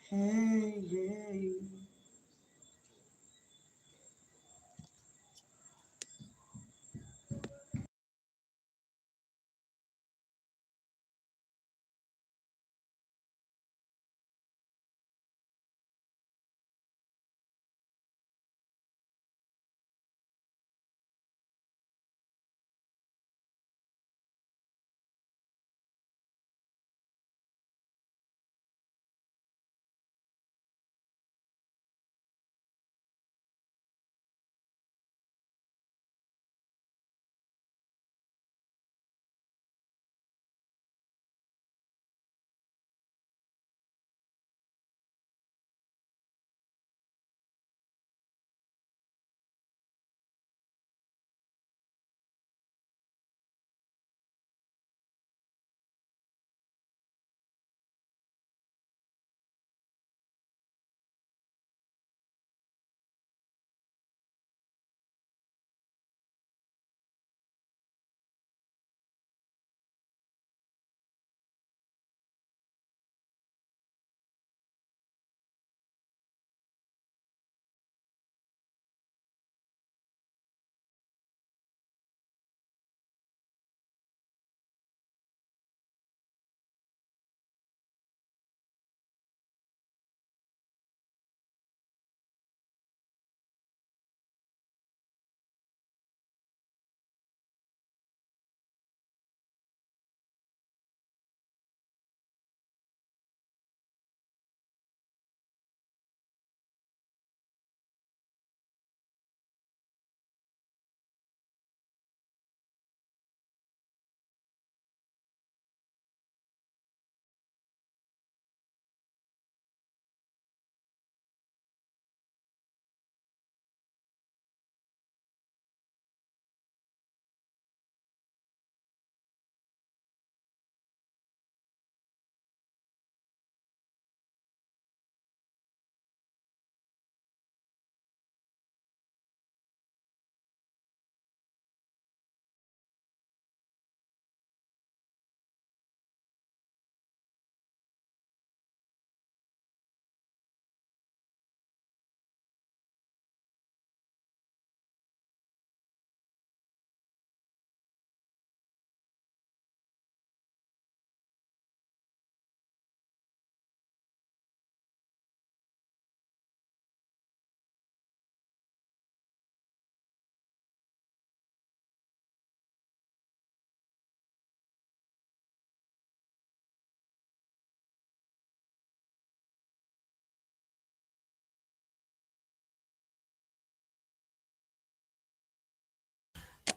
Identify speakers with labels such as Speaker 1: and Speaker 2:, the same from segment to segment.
Speaker 1: Hey, hey.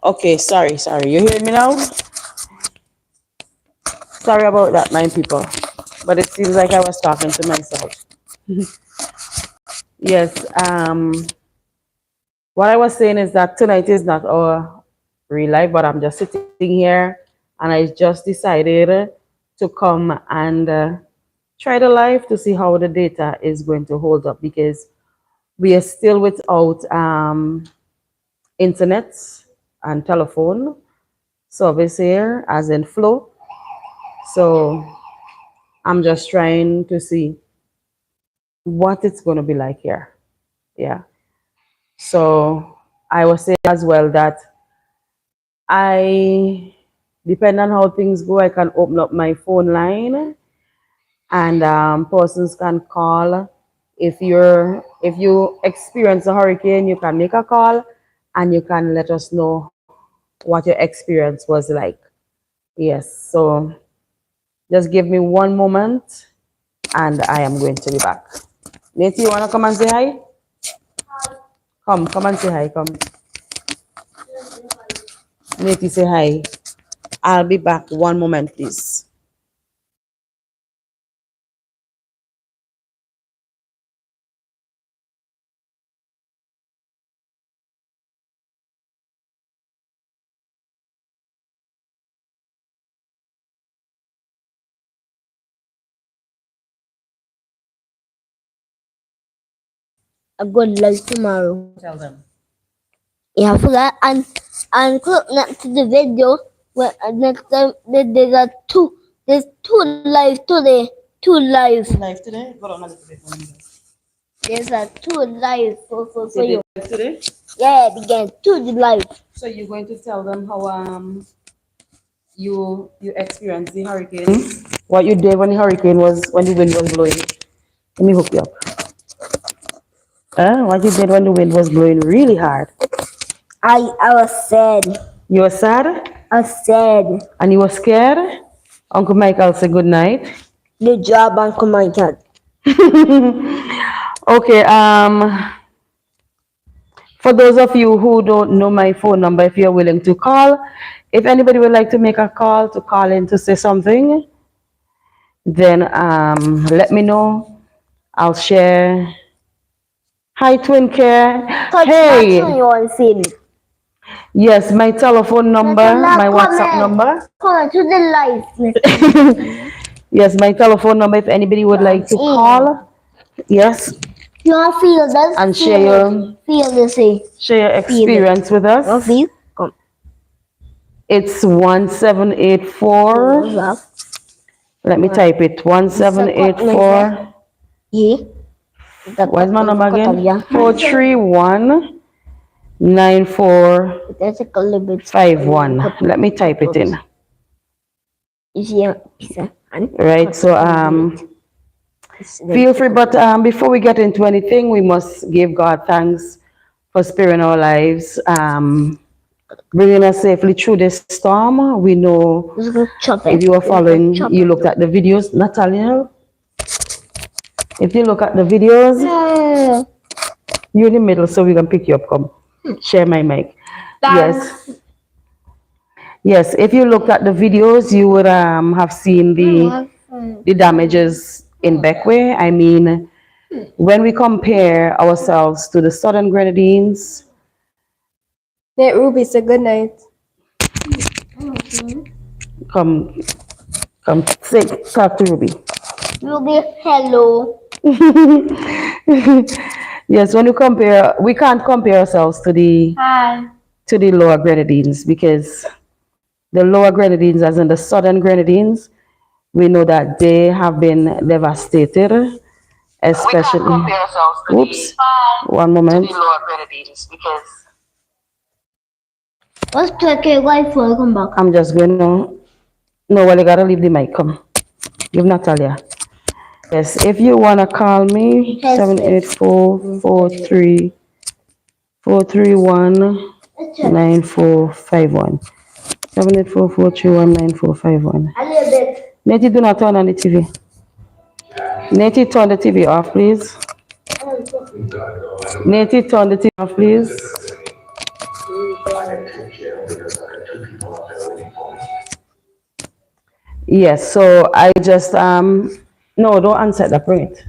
Speaker 1: Okay, sorry. You hear me now? Sorry about that, my people. But it seems like I was talking to myself. Yes, what I was saying is that tonight is not our real life, but I'm just sitting here and I just decided to come and try the life to see how the data is going to hold up because we are still without internet and telephone service here, as in flow. So I'm just trying to see what it's going to be like here. Yeah. So I was saying as well that I, depend on how things go, I can open up my phone line and persons can call. If you experience a hurricane, you can make a call and you can let us know what your experience was like. Yes. So just give me one moment and I am going to be back. Nancy, you wanna come and say hi? Come and say hi. Come. Nancy, say hi. I'll be back one moment, please.
Speaker 2: A good life tomorrow.
Speaker 1: Tell them.
Speaker 2: Yeah, I forgot and click next to the video. When next time there's two live today. two live.
Speaker 1: Live today? Go down a little bit.
Speaker 2: There's a two live for you.
Speaker 1: Live today?
Speaker 2: Yeah, begin two live.
Speaker 1: So you're going to tell them how you experienced the hurricane? What you did when the wind was blowing? Let me hook you up. What you did when the wind was blowing really hard?
Speaker 2: I was sad.
Speaker 1: You were sad?
Speaker 2: I was sad.
Speaker 1: And you were scared? Uncle Michael said good night.
Speaker 2: Good job, Uncle Michael.
Speaker 1: Okay, for those of you who don't know my phone number, if you're willing to call, if anybody would like to make a call to call in to say something, then let me know. I'll share. Hi, Twin Care. Hey.
Speaker 2: You want to see me?
Speaker 1: Yes, my telephone number, my WhatsApp number.
Speaker 2: Come on to the live.
Speaker 1: Yes, my telephone number. If anybody would like to call, yes.
Speaker 2: You want to feel this?
Speaker 1: And share your experience with us.
Speaker 2: Feel? Come.
Speaker 1: It's 1784. Let me type it. 1784.
Speaker 2: Yeah.
Speaker 1: Where's my number again? 431 9451. Let me type it in. Right. So feel free, but before we get into anything, we must give God thanks for sparing our lives, bringing us safely through this storm. We know if you were following, you looked at the videos, Natalia. If you look at the videos, you're in the middle, so we can pick you up. Come, share my mic. Yes. Yes, if you looked at the videos, you would have seen the damages in Beckway. I mean, when we compare ourselves to the Southern Grenadines.
Speaker 3: Nate Ruby said good night.
Speaker 1: Come, talk to Ruby.
Speaker 2: Ruby, hello.
Speaker 1: Yes, when you compare, we can't compare ourselves to the Lower Grenadines, because the Lower Grenadines, as in the Southern Grenadines, we know that they have been devastated, especially. We can't compare ourselves to one moment. To the Lower Grenadines, because.
Speaker 2: What's taking life for? Come back.
Speaker 1: I'm just going to. No, well, you gotta leave the mic. Come, give Natalia. Yes, if you wanna call me, 784-431-9451. 784-431-9451.
Speaker 2: A little bit.
Speaker 1: Nettie, do not turn on the TV. Nettie, turn the TV off, please. Nettie, turn the TV off, please. Yes, so I just no, don't answer that. Bring it.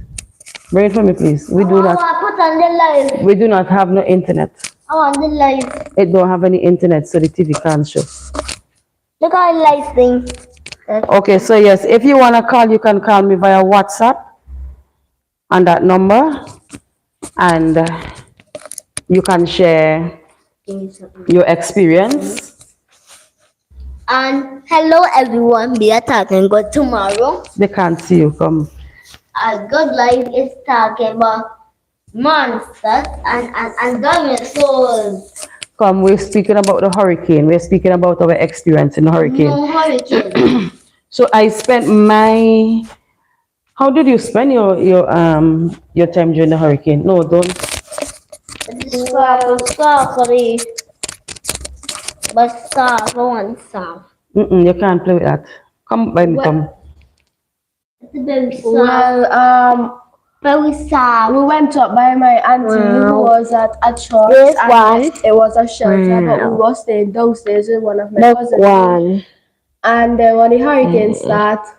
Speaker 1: Bring it for me, please. We do not.
Speaker 2: Put on the live.
Speaker 1: We do not have no internet.
Speaker 2: On the live.
Speaker 1: It don't have any internet, so the TV can't show.
Speaker 2: Look at the live thing.
Speaker 1: Okay, so yes, if you wanna call, you can call me via WhatsApp on that number, and you can share your experience.
Speaker 2: And hello everyone, we are talking about tomorrow.
Speaker 1: They can't see you. Come.
Speaker 2: God life is talking about monsters and dinosaurs.
Speaker 1: Come, we're speaking about the hurricane. We're speaking about our experience in the hurricane.
Speaker 2: No hurricane.
Speaker 1: So I spent my. How did you spend your time during the hurricane? No, don't.
Speaker 2: Sorry. But one song.
Speaker 1: You can't play with that. Come by me, come.
Speaker 2: It's very soft.
Speaker 3: Well,
Speaker 2: Very soft.
Speaker 3: we went up by my auntie who was at a church.
Speaker 2: This
Speaker 3: and
Speaker 2: one.
Speaker 3: It was a shelter, but we were staying downstairs with one of my cousins.
Speaker 2: One.
Speaker 3: And when the hurricane started,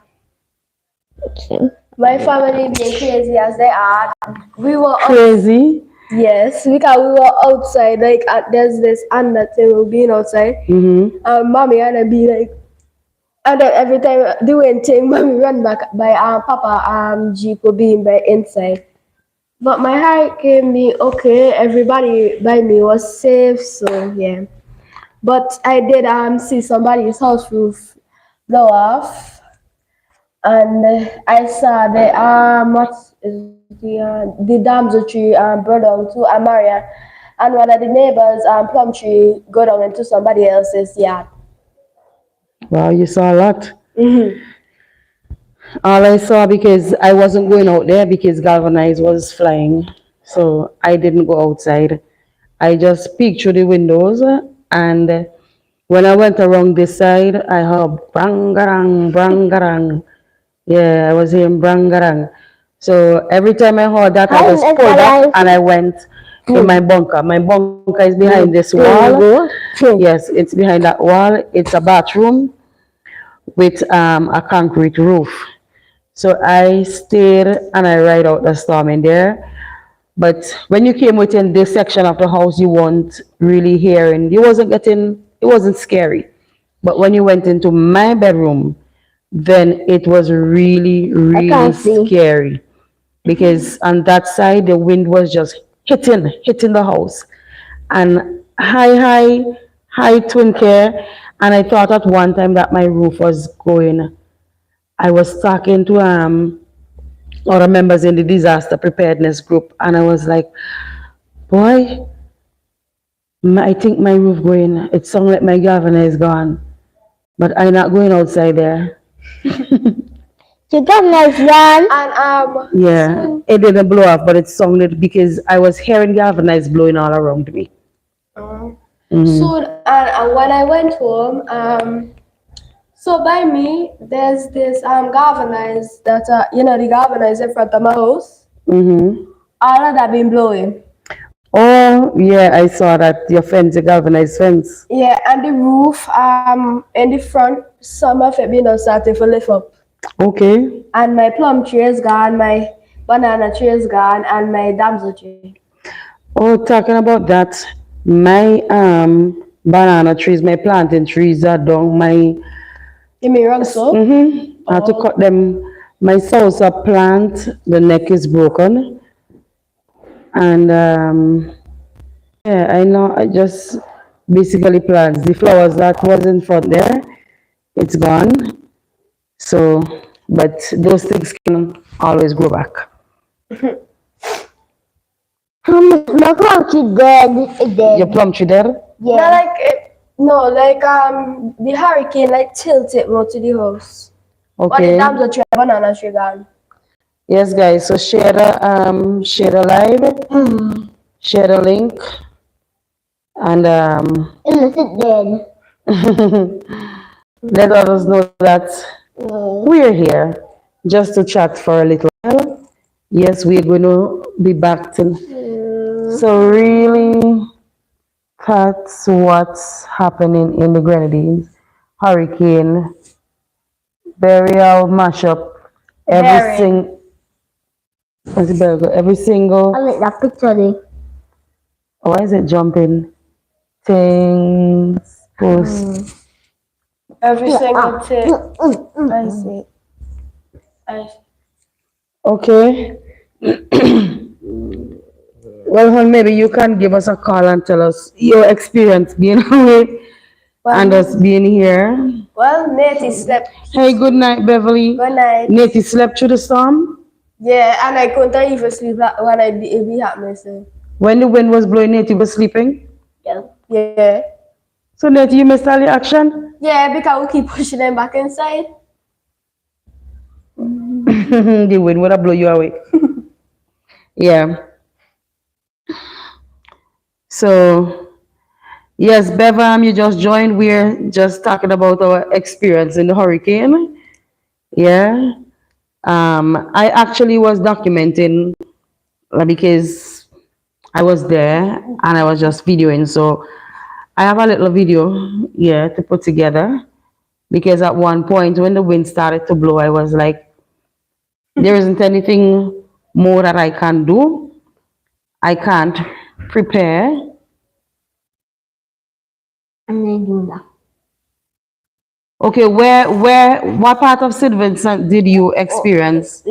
Speaker 3: my family being crazy as they are, we were
Speaker 1: Crazy.
Speaker 3: Yes, because we were outside, like there's this under table being outside. Mommy and I be like, and then every time doing thing, mommy run back by Papa Jeep will be by inside. But my heart gave me okay. Everybody by me was safe, so yeah. But I did see somebody's house roof blow off, and I saw what is the damsel tree burn down to Amaria, and one of the neighbors plum tree go down into somebody else's yard.
Speaker 1: Wow, you saw a lot.
Speaker 3: Mm-hmm.
Speaker 1: All I saw, because I wasn't going out there because galvanized was flying, so I didn't go outside. I just peeked through the windows, and when I went around this side, I heard brangarang, brangarang. Yeah, I was hearing brangarang. So every time I heard that, I just pulled up and I went in my bunker. My bunker is behind this wall. Yes, it's behind that wall. It's a bathroom with a concrete roof. So I stayed and I ride out the storm in there. But when you came within this section of the house, you weren't really hearing. You wasn't getting. It wasn't scary. But when you went into my bedroom, then it was really, really scary because on that side the wind was just hitting the house, and high twin care. And I thought at one time that my roof was going. I was talking to other members in the disaster preparedness group, and I was like, boy, I think my roof going. It sounds like my governor is gone, but I'm not going outside there.
Speaker 2: You got nice one.
Speaker 3: And
Speaker 1: Yeah, it didn't blow up, but it sounded because I was hearing galvanized blowing all around me.
Speaker 3: soon, and when I went home, so by me, there's this galvanized that the galvanized in front of my house.
Speaker 1: Mm-hmm.
Speaker 3: All of that been blowing.
Speaker 1: Oh, yeah, I saw that your fence, your galvanized fence.
Speaker 3: Yeah, and the roof in the front, some of it been starting to lift up.
Speaker 1: Okay.
Speaker 3: And my plum tree is gone, my banana tree is gone, and my damsel tree.
Speaker 1: Oh, talking about that, my banana trees, my planting trees are down. My
Speaker 3: You mean wrong so?
Speaker 1: I had to cut them. My salsa plant, the neck is broken, and yeah, I know. I just basically plants. The flowers that was in front there, it's gone. So, but those things can always grow back.
Speaker 2: My clock dead.
Speaker 1: Your plum tree there?
Speaker 3: Yeah. The hurricane like tilted more to the house. But the
Speaker 1: Okay.
Speaker 3: damsel tree and banana tree gone.
Speaker 1: Yes, guys. So share the live, share the link, and
Speaker 2: Innocent dead.
Speaker 1: let others know that we're here just to chat for a little while. Yes, we're going to be back to. So really, that's what's happening in the Grenadines. Hurricane, burial, mashup, everything. Every single.
Speaker 2: I like that picture there.
Speaker 1: Why is it jumping? Things, post.
Speaker 3: Every single tick. I see. I see.
Speaker 1: Okay. Well, hon, maybe you can give us a call and tell us your experience being away and us being here.
Speaker 3: Well, Natty slept.
Speaker 1: Hey, good night, Beverly.
Speaker 3: Good night.
Speaker 1: Natty slept through the storm?
Speaker 3: Yeah, and I couldn't even sleep when it be happening. So.
Speaker 1: When the wind was blowing, Natty was sleeping?
Speaker 3: Yeah.
Speaker 1: So, Natty, you missed all the action?
Speaker 3: Yeah, because we keep pushing them back inside.
Speaker 1: The wind would have blown you away. Yeah. So, yes, Bevam, you just joined. We're just talking about our experience in the hurricane. Yeah. I actually was documenting because I was there and I was just videoing. So I have a little video, yeah, to put together because at one point when the wind started to blow, I was like, there isn't anything more that I can do. I can't prepare.
Speaker 2: And then do that.
Speaker 1: Okay, what part of St. Vincent did you experience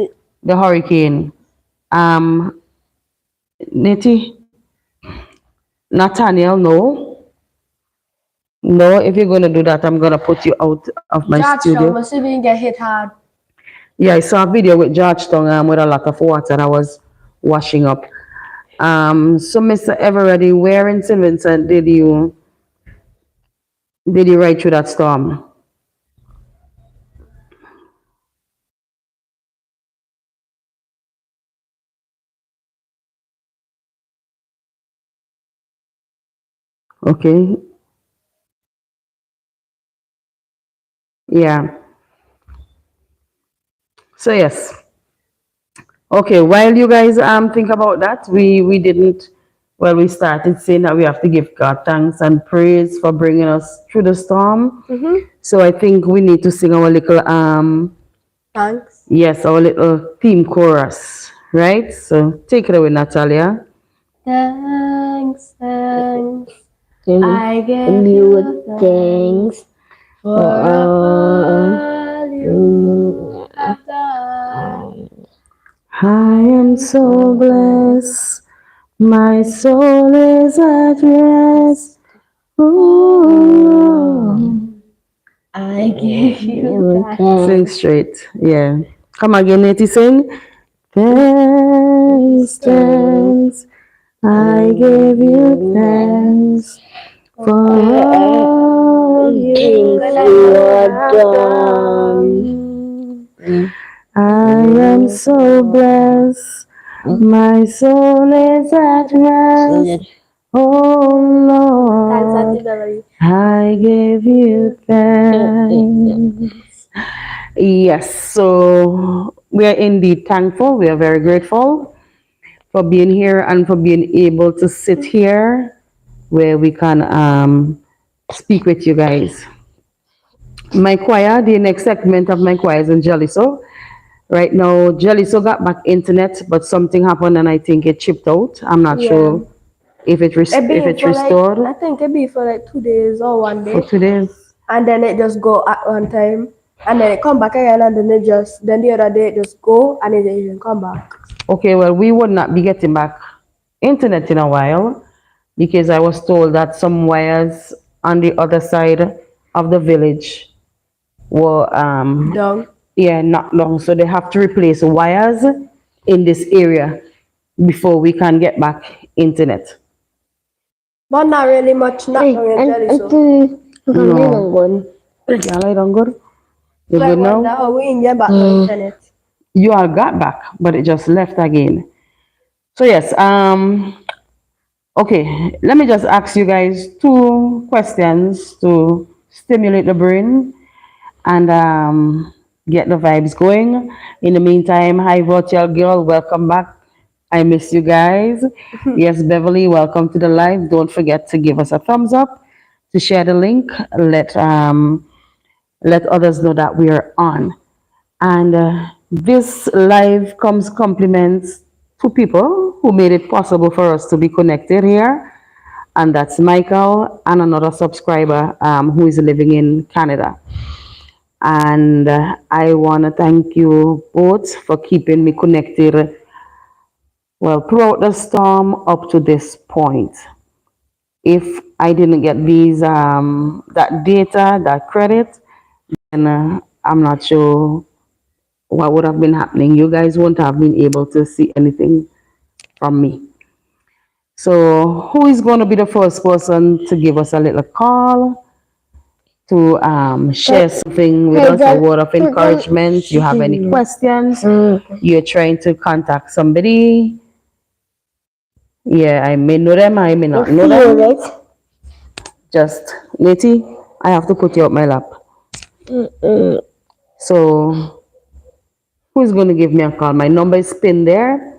Speaker 1: the hurricane? Nettie? Nathaniel, no. No, if you're gonna do that, I'm gonna put you out of my studio.
Speaker 3: Must have been get hit hard.
Speaker 1: Yeah, I saw a video with Georgetown with a lot of water that was washing up. So Mr. Everready, where in St. Vincent did you ride through that storm? Okay. Yeah. So yes. Okay, while you guys think about that, we didn't well we started saying that we have to give God thanks and praise for bringing us through the storm. So I think we need to sing our little
Speaker 3: Thanks.
Speaker 1: yes, our little theme chorus, right? So take it away, Natalia.
Speaker 3: Thanks, thanks.
Speaker 2: I
Speaker 3: give
Speaker 2: you thanks for all
Speaker 3: you have done.
Speaker 1: I am so blessed, my soul is at rest. Ooh.
Speaker 3: I give you thanks.
Speaker 1: Sing straight, yeah. Come again, Nettie, sing. Thanks, thanks, I give you thanks for all you have done. I am so blessed, my soul is at rest. Oh
Speaker 3: Thanks,
Speaker 1: Lord,
Speaker 3: Auntie Beverly.
Speaker 1: I give you thanks. Yes, so we are indeed thankful. We are very grateful for being here and for being able to sit here where we can speak with you guys. My choir, the next segment of my choir is in Jaliso. Right now, Jaliso got back internet, but something happened and I think it chipped out. I'm not
Speaker 3: Yeah.
Speaker 1: sure if if it's restored
Speaker 3: I think it be for like 2 days or one
Speaker 1: for
Speaker 3: day,
Speaker 1: 2 days.
Speaker 3: and then it just go at one time, and then it come back again, and then the other day it just go, and it didn't come back.
Speaker 1: Okay, well, we would not be getting back internet in a while because I was told that some wires on the other side of the village were
Speaker 3: Down.
Speaker 1: yeah, knocked down. So they have to replace wires in this area before we can get back internet.
Speaker 3: But not really much, not down in Jelly, so.
Speaker 1: No. Yeah, I don't good. You
Speaker 3: So I
Speaker 1: good
Speaker 3: wonder
Speaker 1: now?
Speaker 3: how we in get back the internet.
Speaker 1: You all got back, but it just left again. So yes, okay, let me just ask you guys two questions to stimulate the brain and get the vibes going. In the meantime, hi virtual girl, welcome back. I miss you guys. Yes, Beverly, welcome to the live. Don't forget to give us a thumbs up, to share the link, let others know that we are on. And this live comes compliments to people who made it possible for us to be connected here. And that's Michael and another subscriber who is living in Canada. And I want to thank you both for keeping me connected, well, throughout the storm up to this point. If I didn't get these, that data, that credit, then I'm not sure what would have been happening. You guys won't have been able to see anything from me. So, who is going to be the first person to give us a little call to share something with us, a word of encouragement? You have any questions? You're trying to contact somebody? Yeah, I may know them, I may not know them. Just, Letty, I have to put you up my lap. So, who is going to give me a call? My number is pinned there.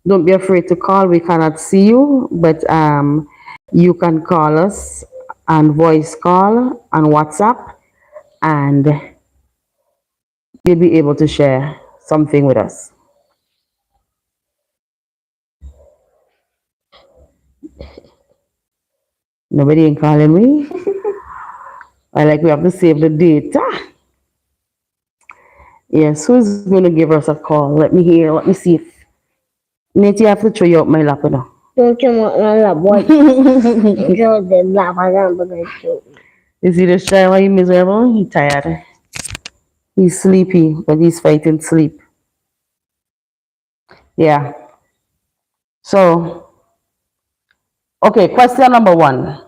Speaker 1: Don't be afraid to call. We cannot see you, but you can call us and voice call on WhatsApp, and you'll be able to share something with us. Nobody ain't calling me. I like we have to save the data. Yes, who's going to give us a call? Let me hear. Let me see if Nate, you have to throw you up my lap now.
Speaker 2: Don't come on my lap, boy. Girl, the lap I got, but I do.
Speaker 1: Is he just trying? Why you miserable? He tired. He's sleepy, but he's fighting sleep. Yeah. So, okay, question number one.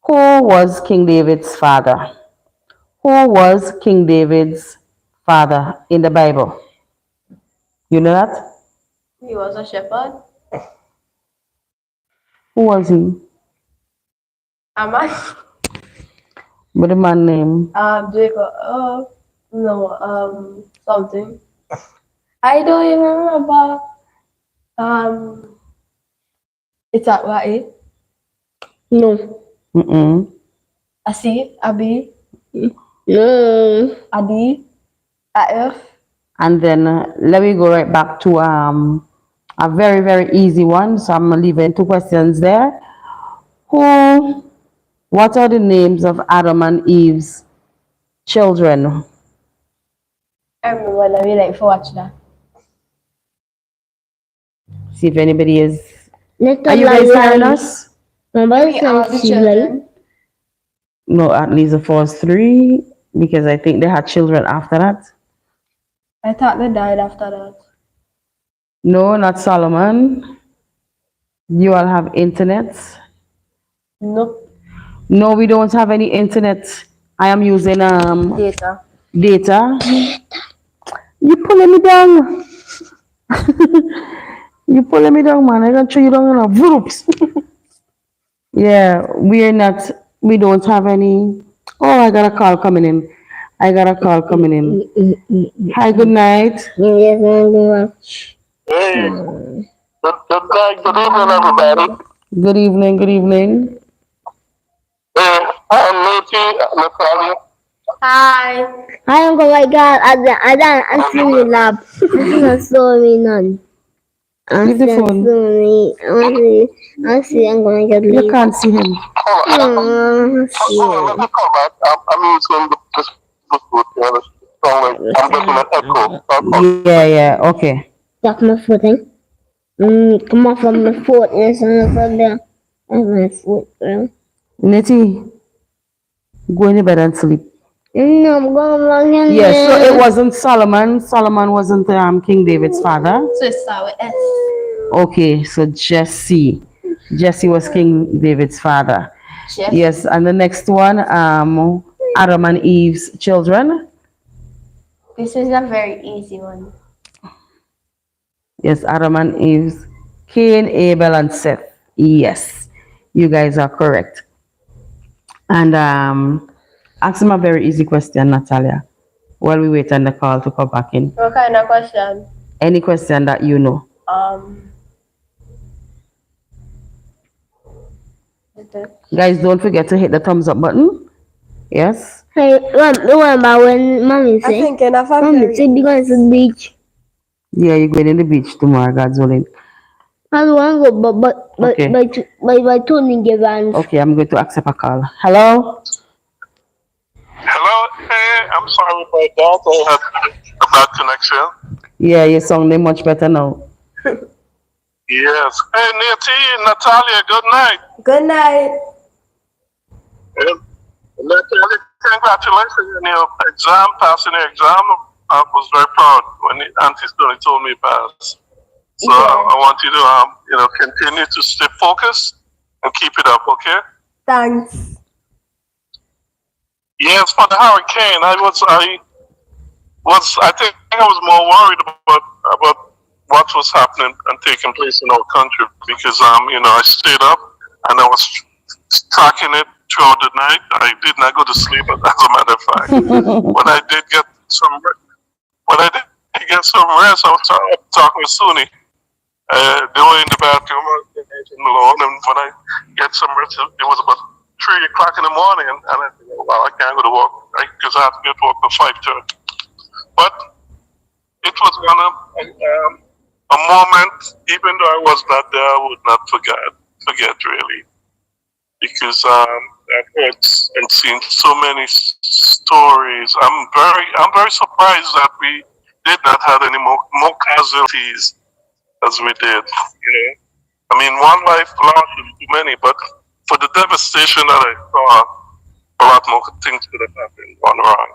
Speaker 1: Who was King David's father? Who was King David's father in the Bible? You know that?
Speaker 3: He was a shepherd.
Speaker 1: Who was he?
Speaker 3: A man.
Speaker 1: What the man name?
Speaker 3: Jacob. No. Something. I don't even remember. It's at what? No.
Speaker 1: Mm-mm.
Speaker 3: Asi. Abi.
Speaker 2: No.
Speaker 3: Adi. Af.
Speaker 1: And then let me go right back to a very, very easy one. So I'm leaving two questions there. Who, what are the names of Adam and Eve's children?
Speaker 3: I remember when we like to watch that.
Speaker 1: See if anybody is.
Speaker 2: Little
Speaker 1: Are you guys hearing
Speaker 2: lion.
Speaker 1: us?
Speaker 2: Remember
Speaker 3: We are the
Speaker 2: the
Speaker 3: children.
Speaker 1: No, at least the first three, because I think they had children after that.
Speaker 3: I thought they died after that.
Speaker 1: No, not Solomon. You all have internet.
Speaker 3: Nope.
Speaker 1: No, we don't have any internet. I am using
Speaker 3: Data.
Speaker 1: data. You pulling me down. You pulling me down, man. I gonna throw you down in a whoops. Yeah, we're not. We don't have any. Oh, I got a call coming in. I got a call coming in. Hi, good night.
Speaker 2: Yes, I'm going to watch.
Speaker 4: Hey, good night, good evening, everybody.
Speaker 1: Good evening. Good evening.
Speaker 4: I'm Nancy, Natalia.
Speaker 3: Hi.
Speaker 2: Hi, Uncle. My God, I don't answer me lab. I saw me none.
Speaker 1: Leave the phone.
Speaker 2: I see. I'm going to get
Speaker 1: You
Speaker 2: leave.
Speaker 1: can't see him.
Speaker 4: Hold on, let me call back. I'm using this food. I'm getting an echo.
Speaker 1: Yeah, yeah. Okay.
Speaker 2: That's my footing. Come off from my foot. Yes, I'm from there. That's my foot, bro.
Speaker 1: Nettie, go in your bed and sleep.
Speaker 2: No, I'm going along in
Speaker 1: Yeah, so
Speaker 2: there.
Speaker 1: it wasn't Solomon. Solomon wasn't King David's father.
Speaker 3: So it start with S.
Speaker 1: Okay, so Jesse. Jesse was King David's father.
Speaker 3: Jeff.
Speaker 1: Yes, and the next one, Adam and Eve's children.
Speaker 3: This is a very easy one.
Speaker 1: Yes, Adam and Eve's Cain, Abel, and Seth. Yes, you guys are correct. And ask him a very easy question, Natalia, while we wait on the call to come back in.
Speaker 3: What kind of question?
Speaker 1: Any question that you know. Guys, don't forget to hit the thumbs up button. Yes.
Speaker 2: Hey, remember when mommy
Speaker 3: I'm
Speaker 2: said,
Speaker 3: thinking of a
Speaker 2: mommy
Speaker 3: very
Speaker 2: said we're going to the beach.
Speaker 1: Yeah, you're going in the beach tomorrow, God's willing.
Speaker 2: I don't want to go,
Speaker 1: Okay.
Speaker 2: by Tony Givans.
Speaker 1: Okay, I'm going to accept a call. Hello?
Speaker 4: Hello, hey, I'm sorry about that. I had a bad connection.
Speaker 1: Yeah, you're sounding much better now.
Speaker 4: Yes. Hey, Nancy, Natalia, good night.
Speaker 3: Good night.
Speaker 4: Natalia, congratulations on your exam, passing your exam. I was very proud when Auntie Stoney told me you passed. So I want you to, continue to stay focused and keep it up, okay?
Speaker 3: Thanks.
Speaker 4: Yes, for the hurricane, I think I was more worried about what was happening and taking place in our country because I stayed up and I was tracking it throughout the night. I did not go to sleep, as a matter of fact, but I did get some. But I did get some rest. I was talking with Suni. They were in the bathroom alone, and when I get some rest, it was about 3 o'clock in the morning, and I said, well, I can't go to work because I have to get to work at 5:30. But it was a moment, even though I was not there, I would not forget really, because I've heard and seen so many stories. I'm very surprised that we did not have any more casualties as we did. I mean, one life lost is too many, but for the devastation that I saw, a lot more things could have happened gone wrong.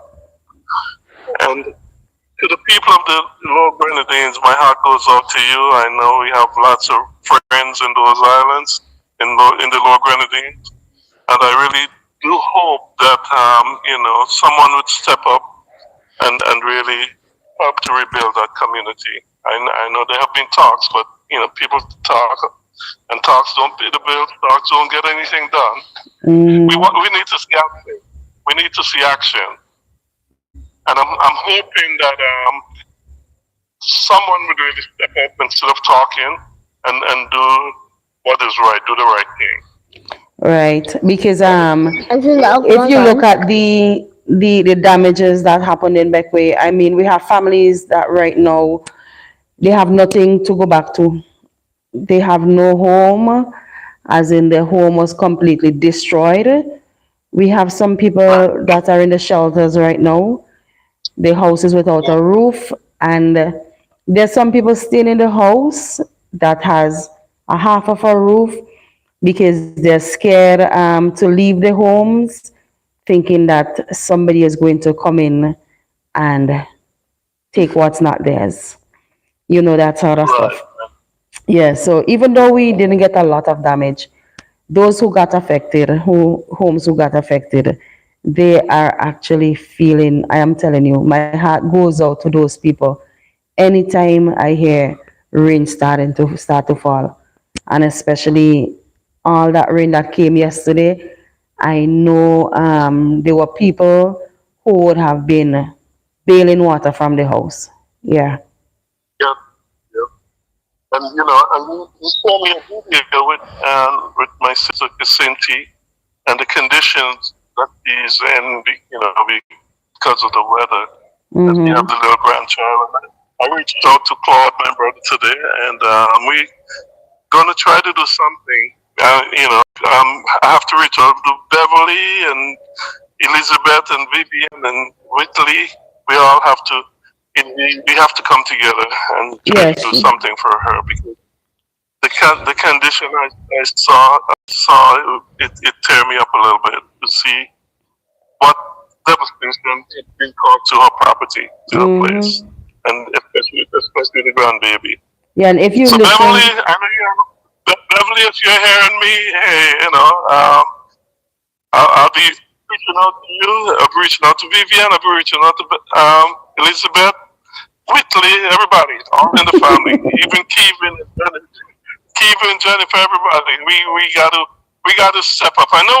Speaker 4: And to the people of the Lower Grenadines, my heart goes out to you. I know we have lots of friends in those islands, in the Lower Grenadines, and I really do hope that someone would step up and really help to rebuild that community. I know there have been talks, but people talk and talks don't pay the bills. Talks don't get anything done. We need to see action. We need to see action, and I'm hoping that someone would really step up instead of talking and do what is right, do the right thing.
Speaker 1: Right, because
Speaker 2: I think
Speaker 1: if you look at the damages that happened in Beckway, I mean, we have families that right now they have nothing to go back to. They have no home, as in their home was completely destroyed. We have some people that are in the shelters right now. The house is without a roof, and there's some people still in the house that has a half of a roof because they're scared to leave the homes, thinking that somebody is going to come in and take what's not theirs. You know, that sort of
Speaker 4: Right.
Speaker 1: stuff. Yeah, so even though we didn't get a lot of damage, those who got affected, who homes who got affected, they are actually feeling, I am telling you, my heart goes out to those people anytime I hear rain start to fall. And especially all that rain that came yesterday, I know there were people who would have been bailing water from the house. Yeah.
Speaker 4: Yeah. Yeah. And you saw me a video with my sister Casinti and the conditions that he's in, because of the weather. And we have the little grandchild. And I reached out to Claude, my brother, today, and we gonna try to do something. I have to reach out to Beverly and Elizabeth and Vivian and Whitley. We all have to. We have to come together and try to do
Speaker 1: Yes.
Speaker 4: something for her because the condition I saw it tear me up a little bit to see what devastation it been caused to her property, to her place, and especially the grandbaby.
Speaker 1: Yeah, and if you
Speaker 4: So Beverly,
Speaker 1: listen,
Speaker 4: I know Beverly, if you're hearing me, hey, I'll be reaching out to you. I'll be reaching out to Vivian. I'll be reaching out to Elizabeth, Whitley, everybody, all in the family, even Kevin, Jennifer, everybody. We gotta step up. I know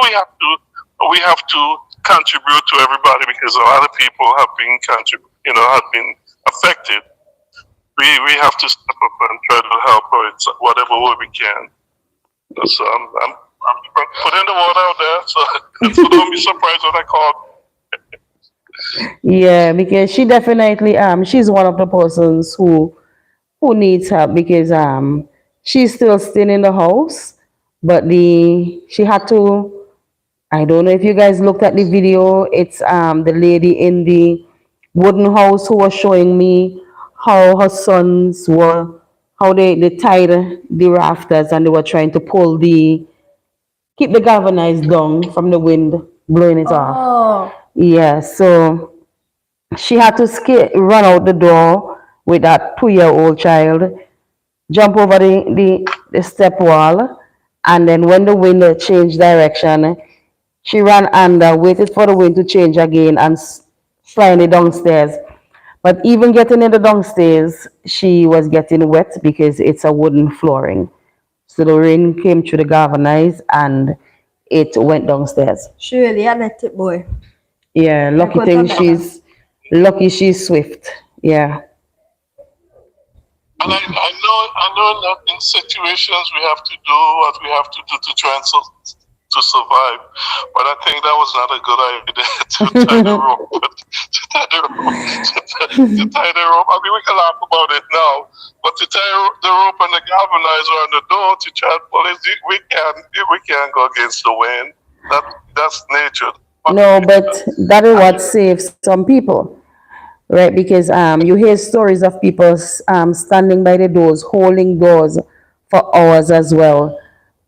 Speaker 4: we have to contribute to everybody because a lot of people have been affected. We have to step up and try to help her in whatever way we can. So I'm putting the word out there, so don't be surprised when I call.
Speaker 1: yeah, because she definitely she's one of the persons who needs help because she's still in the house, but the she had to, I don't know if you guys looked at the video. It's the lady in the wooden house who was showing me how her sons were, how they tied the rafters and they were trying to keep the galvanized down from the wind blowing it off.
Speaker 3: Oh,
Speaker 1: Yeah, so she had to run out the door with that 2-year-old child, jump over the step wall, and then when the wind changed direction, she ran under, waited for the wind to change again, and flying it downstairs. But even getting in the downstairs, she was getting wet because it's a wooden flooring. So the rain came through the galvanized and it went downstairs.
Speaker 3: she really had a tip boy.
Speaker 1: Yeah,
Speaker 3: I couldn't forget that.
Speaker 1: lucky she's swift. Yeah.
Speaker 4: And I know that in situations we have to do what we have to do to try and to survive. But I think that was not a good idea to tie the rope. To tie the rope. To tie the rope. I mean, we can laugh about it now, but to tie the rope and the galvanizer on the door to try and pull it, we can't go against the wind. That's nature.
Speaker 1: No, but that is what saves some people, right? Because you hear stories of people standing by the doors, holding doors for hours as well,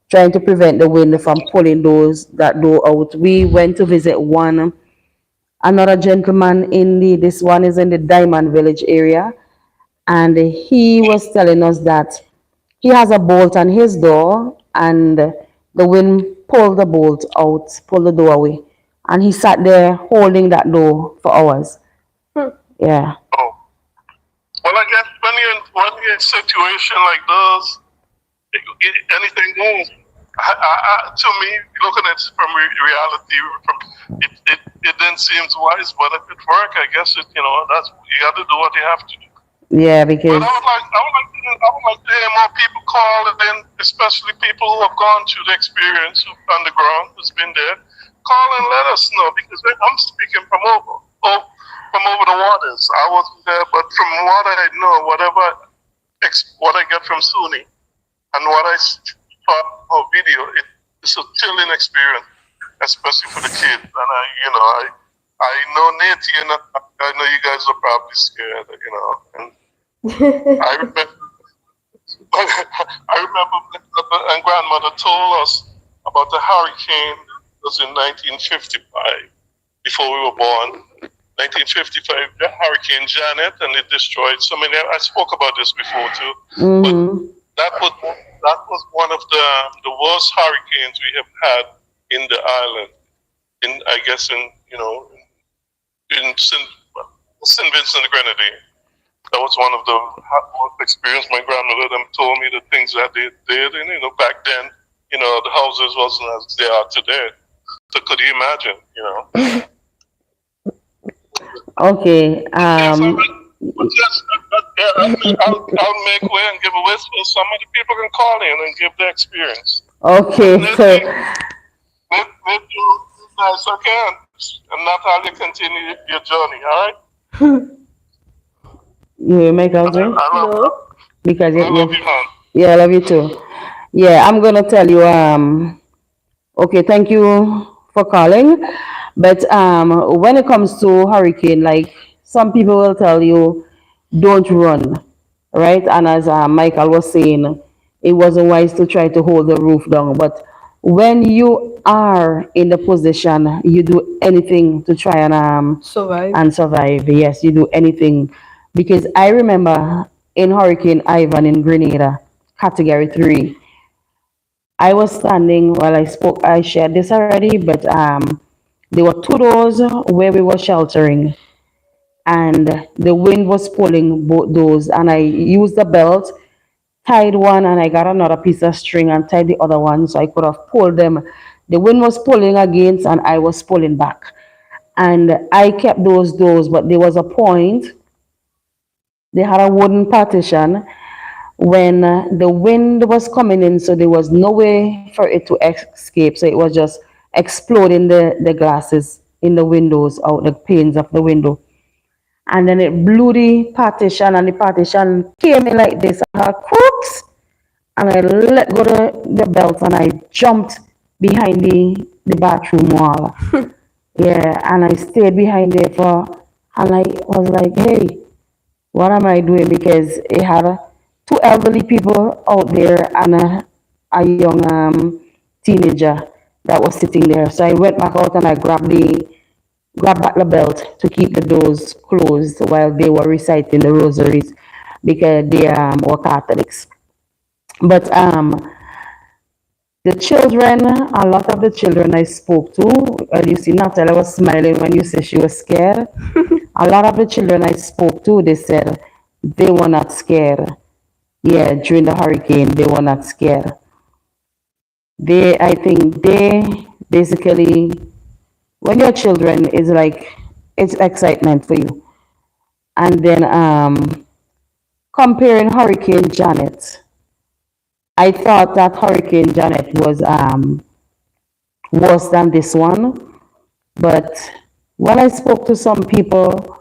Speaker 1: trying to prevent the wind from pulling that door out. We went to visit one another gentleman in this one is in the Diamond Village area, and he was telling us that he has a bolt on his door, and the wind pulled the bolt out, pulled the door away, and he sat there holding that door for hours. Yeah.
Speaker 4: Oh. Well, I guess when you're in a situation like this, anything goes. To me, looking at it from reality, it then seems wise. But if it works, I guess that's you got to do what you have to do.
Speaker 1: Yeah,
Speaker 4: But
Speaker 1: because
Speaker 4: I would like to hear more people call in, especially people who have gone through the experience on the ground, who's been there. Call and let us know because I'm speaking from over the waters. I wasn't there, but from what I know, what I get from Suni and what I saw on video, it's a chilling experience, especially for the kids. And I know Nate, I know you guys are probably scared, and I remember, and grandmother told us about the hurricane that was in 1955, before we were born. 1955, the Hurricane Janet, and it destroyed so many. I spoke about this before too, but that was one of the worst hurricanes we have had in the island. I guess in St. Vincent and Grenadine. That was one of the worst experience. My grandmother them told me the things that they did, and back then, the houses wasn't as they are today. So could you imagine,
Speaker 1: okay.
Speaker 4: Yes, I'll make way and give a whisper. Some of the people can call in and give their experience.
Speaker 1: Okay, so
Speaker 4: Let you guys okay, and not how you continue your journey. All right.
Speaker 1: you make out
Speaker 4: I
Speaker 1: right?
Speaker 4: love
Speaker 3: No.
Speaker 1: Because
Speaker 4: I love you, man.
Speaker 1: yeah, I love you too. Yeah, I'm gonna tell you. Okay, thank you for calling. But when it comes to hurricane, like some people will tell you, don't run, right? And as Michael was saying, it wasn't wise to try to hold the roof down. But when you are in the position, you do anything to try
Speaker 3: Survive.
Speaker 1: and survive. Yes, you do anything. Because I remember in Hurricane Ivan in Grenada, Category 3, I was standing while I spoke. I shared this already, but there were two doors where we were sheltering, and the wind was pulling both doors. And I used the belt, tied one, and I got another piece of string and tied the other one, so I could have pulled them. The wind was pulling against, and I was pulling back. And I kept those doors, but there was a point. They had a wooden partition when the wind was coming in, so there was no way for it to escape. So it was just exploding the glasses in the windows, out the panes of the window. And then it blew the partition, and the partition came in like this. I had crooks, and I let go the belt, and I jumped behind the bathroom wall. Yeah, and I stayed behind there and I was like, hey, what am I doing? Because it had two elderly people out there and a young teenager that was sitting there. So I went back out and I grabbed back the belt to keep the doors closed while they were reciting the rosaries because they were Catholics. But the children, a lot of the children I spoke to, you see, Natalia was smiling when you said she was scared. A lot of the children I spoke to, they said they were not scared. Yeah, during the hurricane, they were not scared. I think they basically, when you're children, it's like, it's excitement for you. And then comparing Hurricane Janet, I thought that Hurricane Janet was worse than this one. But when I spoke to some people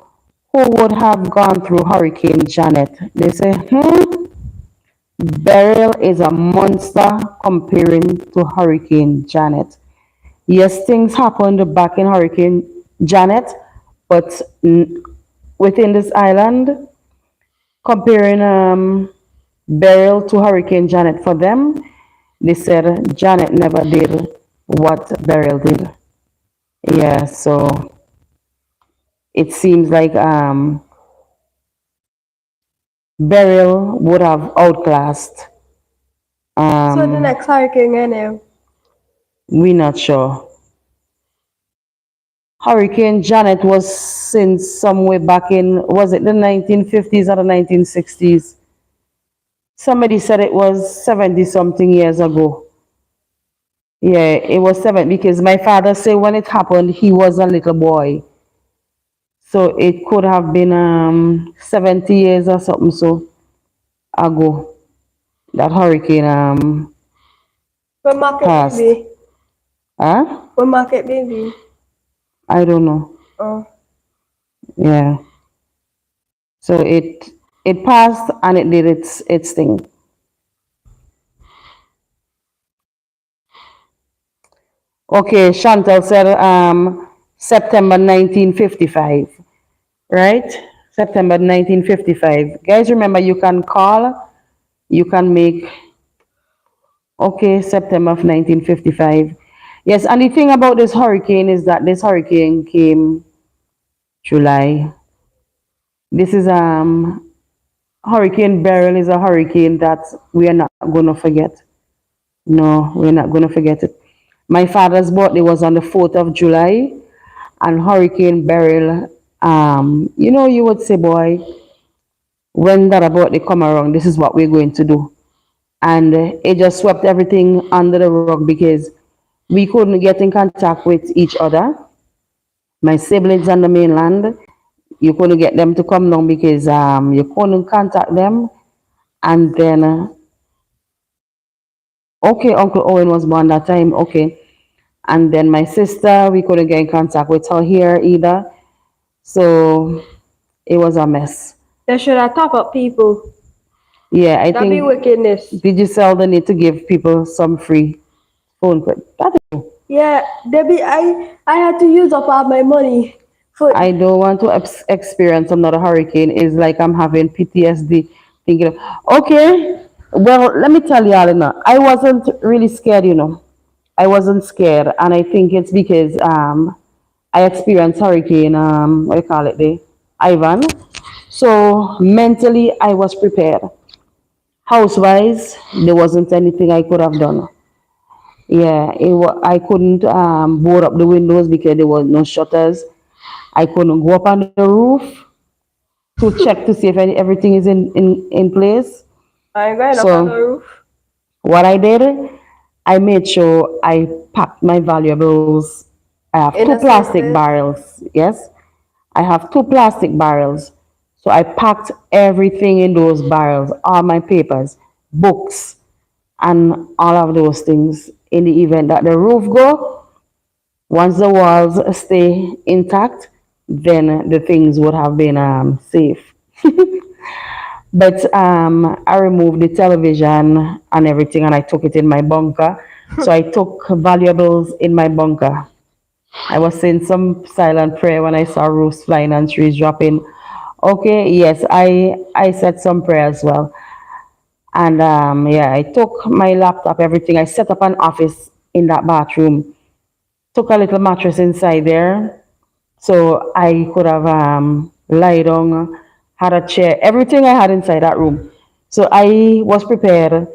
Speaker 1: who would have gone through Hurricane Janet, they say, Beryl is a monster comparing to Hurricane Janet. Yes, things happened back in Hurricane Janet, but within this island, comparing Beryl to Hurricane Janet for them, they said Janet never did what Beryl did. Yeah, so it seems like Beryl would have outclassed.
Speaker 3: So the
Speaker 1: Um,
Speaker 3: next hurricane,
Speaker 1: we're not sure. Hurricane Janet was since somewhere back in, was it the 1950s or the 1960s? Somebody said it was 70 something years ago. Yeah, it was seven because my father said when it happened, he was a little boy. So it could have been 70 years or something so ago that hurricane
Speaker 3: when market
Speaker 1: passed.
Speaker 3: baby,
Speaker 1: Huh?
Speaker 3: when market baby.
Speaker 1: I don't know.
Speaker 3: Oh,
Speaker 1: Yeah. So it passed and it did its thing. Okay, Chantal said September 1955, right? September 1955. Guys, remember you can call, you can make, okay, September of 1955. Yes, and the thing about this hurricane is that this hurricane came July. This is Hurricane Beryl is a hurricane that we are not gonna forget. No, we're not gonna forget it. My father's birthday was on the 4th of July, and Hurricane Beryl, you would say, boy, when that about they come around, this is what we're going to do. And it just swept everything under the rug because we couldn't get in contact with each other. My siblings on the mainland, you couldn't get them to come down because you couldn't contact them. And then, okay, Uncle Owen was born that time, okay. And then my sister, we couldn't get in contact with her here either. So it was a mess.
Speaker 3: they should have top up people.
Speaker 1: Yeah, I
Speaker 3: That be
Speaker 1: think
Speaker 3: wickedness.
Speaker 1: Digicel they need to give people some free phone call.
Speaker 3: Yeah, they be. I had to use up all my money for.
Speaker 1: I don't want to experience another hurricane. It's like I'm having PTSD thinking of, okay, well, let me tell you, Alina, I wasn't really scared. I wasn't scared. And I think it's because I experienced hurricane, what do you call it, Ivan. So mentally, I was prepared. House-wise, there wasn't anything I could have done. Yeah, I couldn't board up the windows because there was no shutters. I couldn't go up on the roof to check to see if everything is in place.
Speaker 3: I ain't going up on the
Speaker 1: So
Speaker 3: roof.
Speaker 1: what I did, I made sure I packed my valuables. I have
Speaker 3: In
Speaker 1: two
Speaker 3: a safe
Speaker 1: plastic
Speaker 3: place.
Speaker 1: barrels. Yes, I have two plastic barrels. So I packed everything in those barrels, all my papers, books, and all of those things in the event that the roof go. Once the walls stay intact, then the things would have been safe. But I removed the television and everything and I took it in my bunker. So I took valuables in my bunker. I was saying some silent prayer when I saw roofs flying and trees dropping. Okay, yes, I said some prayer as well. And yeah, I took my laptop, everything. I set up an office in that bathroom. Took a little mattress inside there so I could have lie down, had a chair, everything I had inside that room. So I was prepared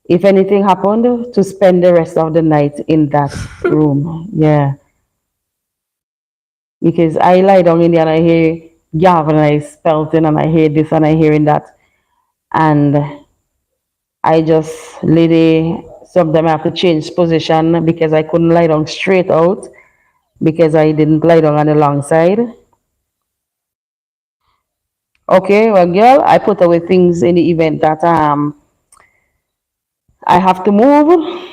Speaker 1: if anything happened to spend the rest of the night in that room. Yeah, because I lie down in there and I hear galvanized spelting and I hear this and I hearing that, and I just lay there. Sometimes I have to change position because I couldn't lie down straight out because I didn't lie down on the long side. Okay, well, girl, I put away things in the event that I have to move.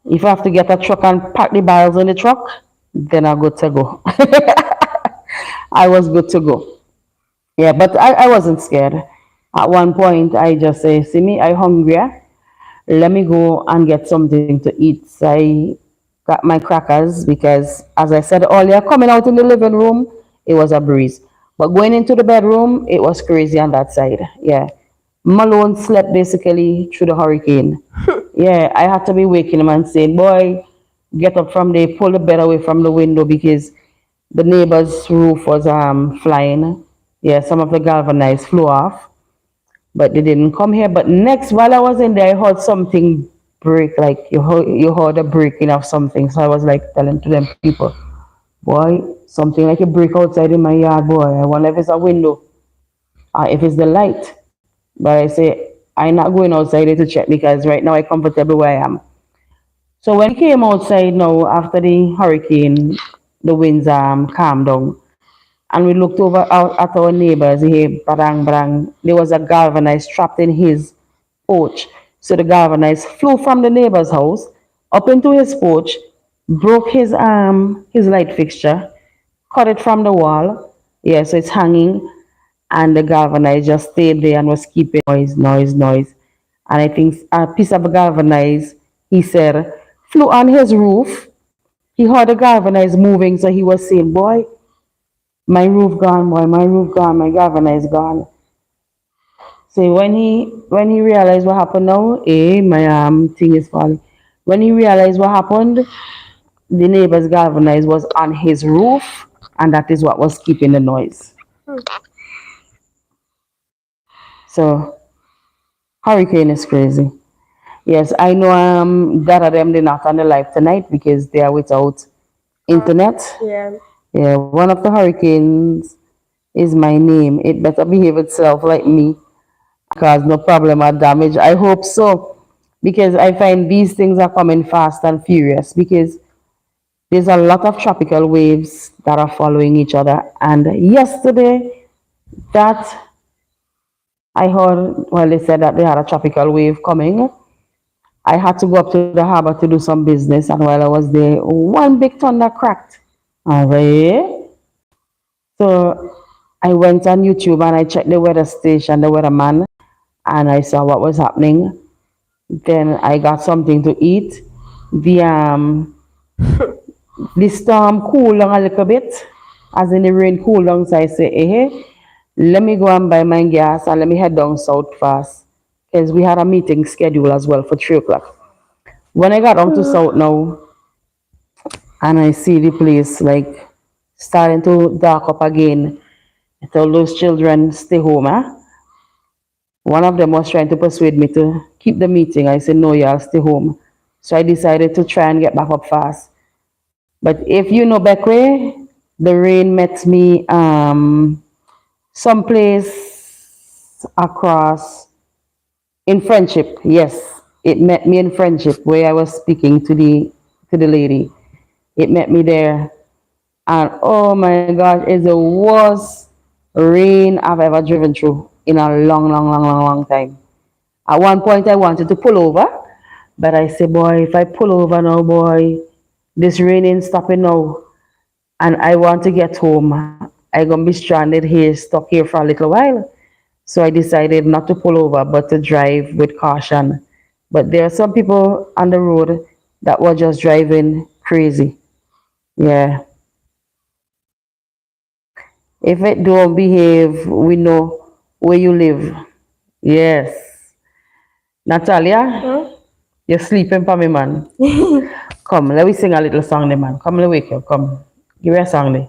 Speaker 1: If I have to get a truck and pack the barrels in the truck, then I'm good to go. I was good to go. Yeah, but I wasn't scared. At one point, I just say, see me, I hungry. Let me go and get something to eat. So I got my crackers because, as I said earlier, coming out in the living room, it was a breeze. But going into the bedroom, it was crazy on that side. Yeah. Malone slept basically through the hurricane. Yeah, I had to be waking him and saying, boy, get up from there, pull the bed away from the window because the neighbor's roof was flying. Yeah, some of the galvanized flew off, but they didn't come here. But next, while I was in there, I heard something break, like you heard a breaking of something. So I was like telling to them people, boy, something like a break outside in my yard, boy. I wonder if it's a window or if it's the light. But I say, I'm not going outside there to check because right now I'm comfortable where I am. So when we came outside now after the hurricane, the winds calmed down, and we looked over out at our neighbors. Hey, barang barang, there was a galvanized trapped in his porch. So the galvanized flew from the neighbor's house up into his porch, broke his light fixture, cut it from the wall. Yeah, so it's hanging, and the galvanized just stayed there and was keeping noise, noise, noise. And I think a piece of galvanized, he said, flew on his roof. He heard the galvanized moving, so he was saying, boy, my roof gone, boy, my roof gone, my galvanized gone. So when he realized what happened now, my thing is falling. When he realized what happened, the neighbor's galvanized was on his roof, and that is what was keeping the noise. So hurricane is crazy. Yes, I know that of them they're not on the live tonight because they are without internet.
Speaker 3: Yeah.
Speaker 1: Yeah, one of the hurricanes is my name. It better behave itself like me, cause no problem or damage. I hope so. Because I find these things are coming fast and furious because there's a lot of tropical waves that are following each other. And yesterday that I heard, well, they said that they had a tropical wave coming. I had to go up to the harbor to do some business, and while I was there, one big thunder cracked. Alright. So I went on YouTube and I checked the weather station, the weatherman, and I saw what was happening. Then I got something to eat. The the storm cooled down a little bit, as in the rain cooled down. So I say, hey, let me go and buy my gas and let me head down south fast, because we had a meeting scheduled as well for 3 o'clock. When I got down to south now, and I see the place like starting to dark up again, I told those children stay home. One of them was trying to persuade me to keep the meeting. I said, no, y'all stay home. So I decided to try and get back up fast. But if you know Beckway, the rain met me someplace across in Friendship. Yes, it met me in Friendship where I was speaking to the lady. It met me there. And oh my gosh, it's the worst rain I've ever driven through in a long, long, long, long, long time. At one point, I wanted to pull over, but I said, boy, if I pull over now, boy, this rain ain't stopping now. And I want to get home. I'm going to be stranded here, stuck here for a little while. So I decided not to pull over, but to drive with caution. But there are some people on the road that were just driving crazy. Yeah. If it don't behave, we know where you live. Yes. Natalia, you're sleeping for me, man. Come, let me sing a little song, there, man. Come, let me wake you. Come, give me a song, there.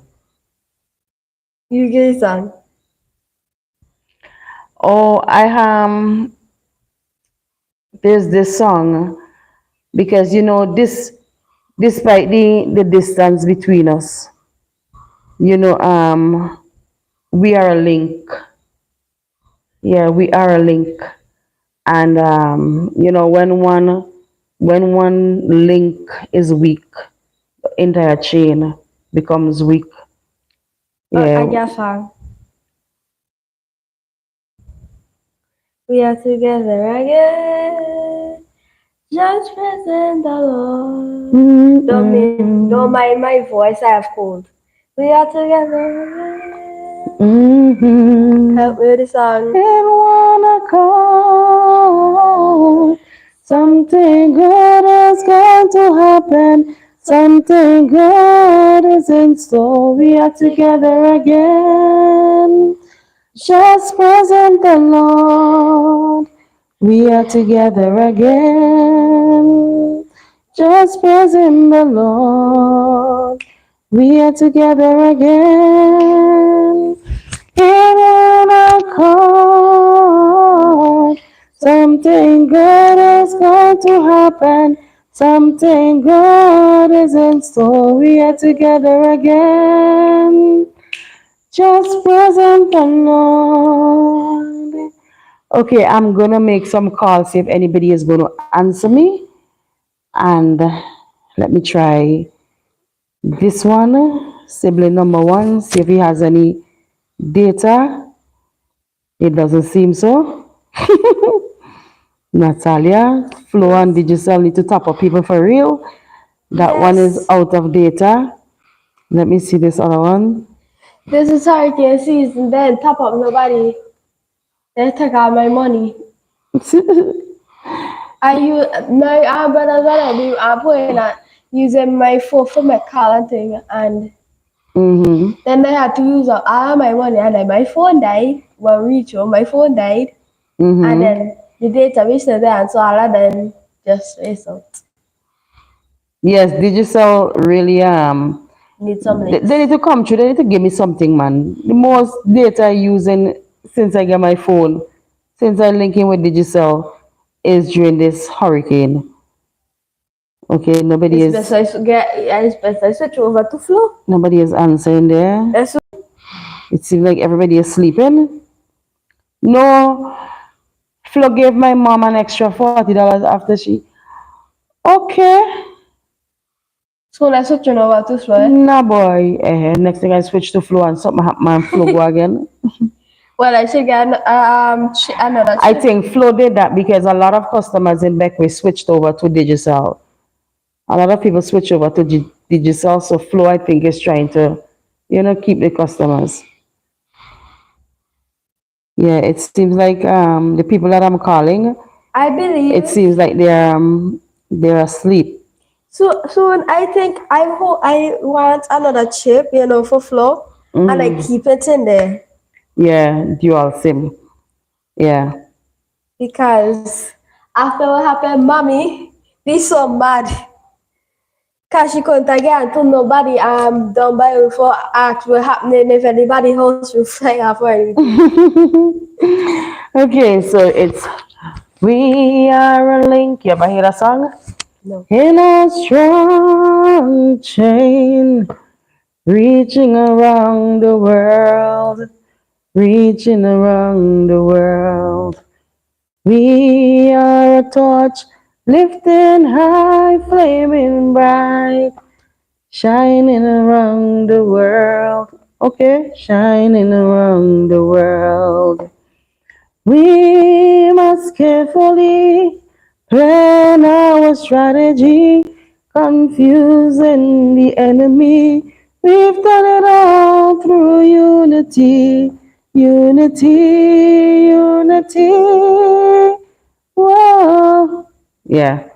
Speaker 3: You get song.
Speaker 1: Oh, there's this song because despite the distance between us, you know, we are a link. Yeah, we are a link. And when one link is weak, the entire chain becomes weak.
Speaker 3: I
Speaker 1: Yeah.
Speaker 3: guess song. We are together again. Just present the Lord. Don't mind my voice, I have cold. We are together again. Help me with the song.
Speaker 1: In one accord, something good is going to happen. Something good is in store. We are together again. Just present the Lord. We are together again. Just present the Lord. We are together again. In a accord. Something good is going to happen. Something good is in store. We are together again. Just present the Lord. Okay, I'm gonna make some calls, see if anybody is gonna answer me. And let me try this one, sibling number one, see if he has any data. It doesn't seem so. Natalia, Flo and Digital need to top up people for real. That one is
Speaker 3: Yes.
Speaker 1: out of data. Let me see this other one.
Speaker 3: This is hurricane season, then top up nobody. They take out my money. I use my brothers already are putting using my phone for my call and thing, and
Speaker 1: Mm-hmm.
Speaker 3: then they had to use up all my money, and then my phone died. Well, reach home, my phone died, and
Speaker 1: Mm-hmm.
Speaker 3: then the data was still there, and so all of them just waste out.
Speaker 1: Yes, Digital really
Speaker 3: Need some
Speaker 1: they need
Speaker 3: links.
Speaker 1: to come through, they need to give me something, man. The most data I using since I get my phone, since I link in with Digital, is during this hurricane. Okay,
Speaker 3: It's better I switch over to Flow.
Speaker 1: nobody is answering there.
Speaker 3: That's
Speaker 1: It seems like everybody is sleeping. No, Flo gave my mom an extra $40 after she. Okay.
Speaker 3: so let's switch over to Flow.
Speaker 1: Nah, boy. Next thing I switch to Flo and something happen and Flo go again.
Speaker 3: Well, I should get another
Speaker 1: I
Speaker 3: chip.
Speaker 1: think Flo did that because a lot of customers in Beckway switched over to Digicel. A lot of people switch over to Digicel, so Flo, I think, is trying to, keep the customers. Yeah, it seems like the people that I'm calling,
Speaker 3: I
Speaker 1: it
Speaker 3: believe.
Speaker 1: seems like they're asleep.
Speaker 3: So soon, I think I want another chip, for Flow, and I
Speaker 1: Mm,
Speaker 3: keep it in there
Speaker 1: yeah, dual SIM. Yeah.
Speaker 3: because after what happened, mommy be so mad. Cause she couldn't get to nobody down by before ask what happening if anybody else will fly off or anything.
Speaker 1: Okay, so it's We Are a Link. You ever hear that song?
Speaker 3: No.
Speaker 1: In a strong chain, reaching around the world, reaching around the world. We are a torch, lifting high, flaming bright, shining around the world. Okay, shining around the world. We must carefully plan our strategy, confusing the enemy. We've done it all through unity, unity, unity. Whoa. Yeah,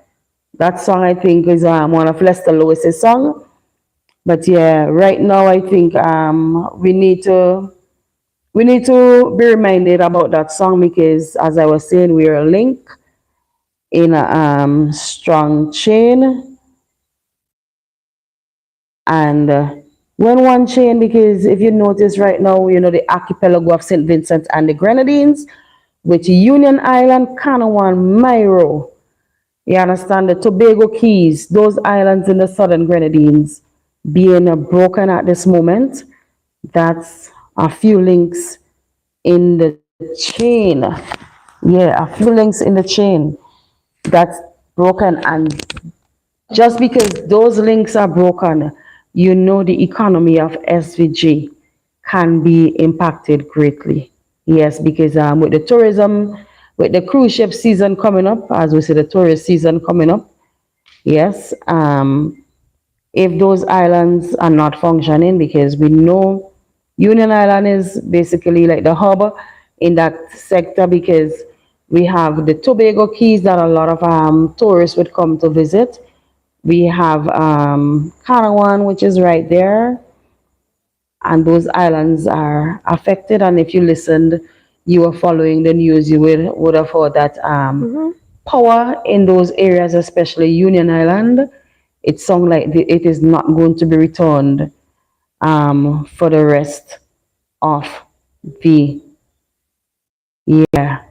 Speaker 1: that song I think is one of Lester Lewis's song. But yeah, right now I think we need to be reminded about that song because, as I was saying, we are a link in a strong chain. And when one chain, because if you notice right now, the archipelago of St. Vincent and the Grenadines, with Union Island, Canawan, Myro, you understand the Tobago Keys, those islands in the southern Grenadines being broken at this moment, that's a few links in the chain. Yeah, a few links in the chain that's broken. And just because those links are broken, the economy of SVG can be impacted greatly. Yes, because with the tourism, with the cruise ship season coming up, as we say, the tourist season coming up, yes, if those islands are not functioning, because we know Union Island is basically like the hub in that sector, because we have the Tobago Keys that a lot of tourists would come to visit. We have Canawan, which is right there, and those islands are affected. And if you listened, you were following the news, you would have heard that power in those areas, especially Union Island, it sounds like it is not going to be returned for the rest of the year.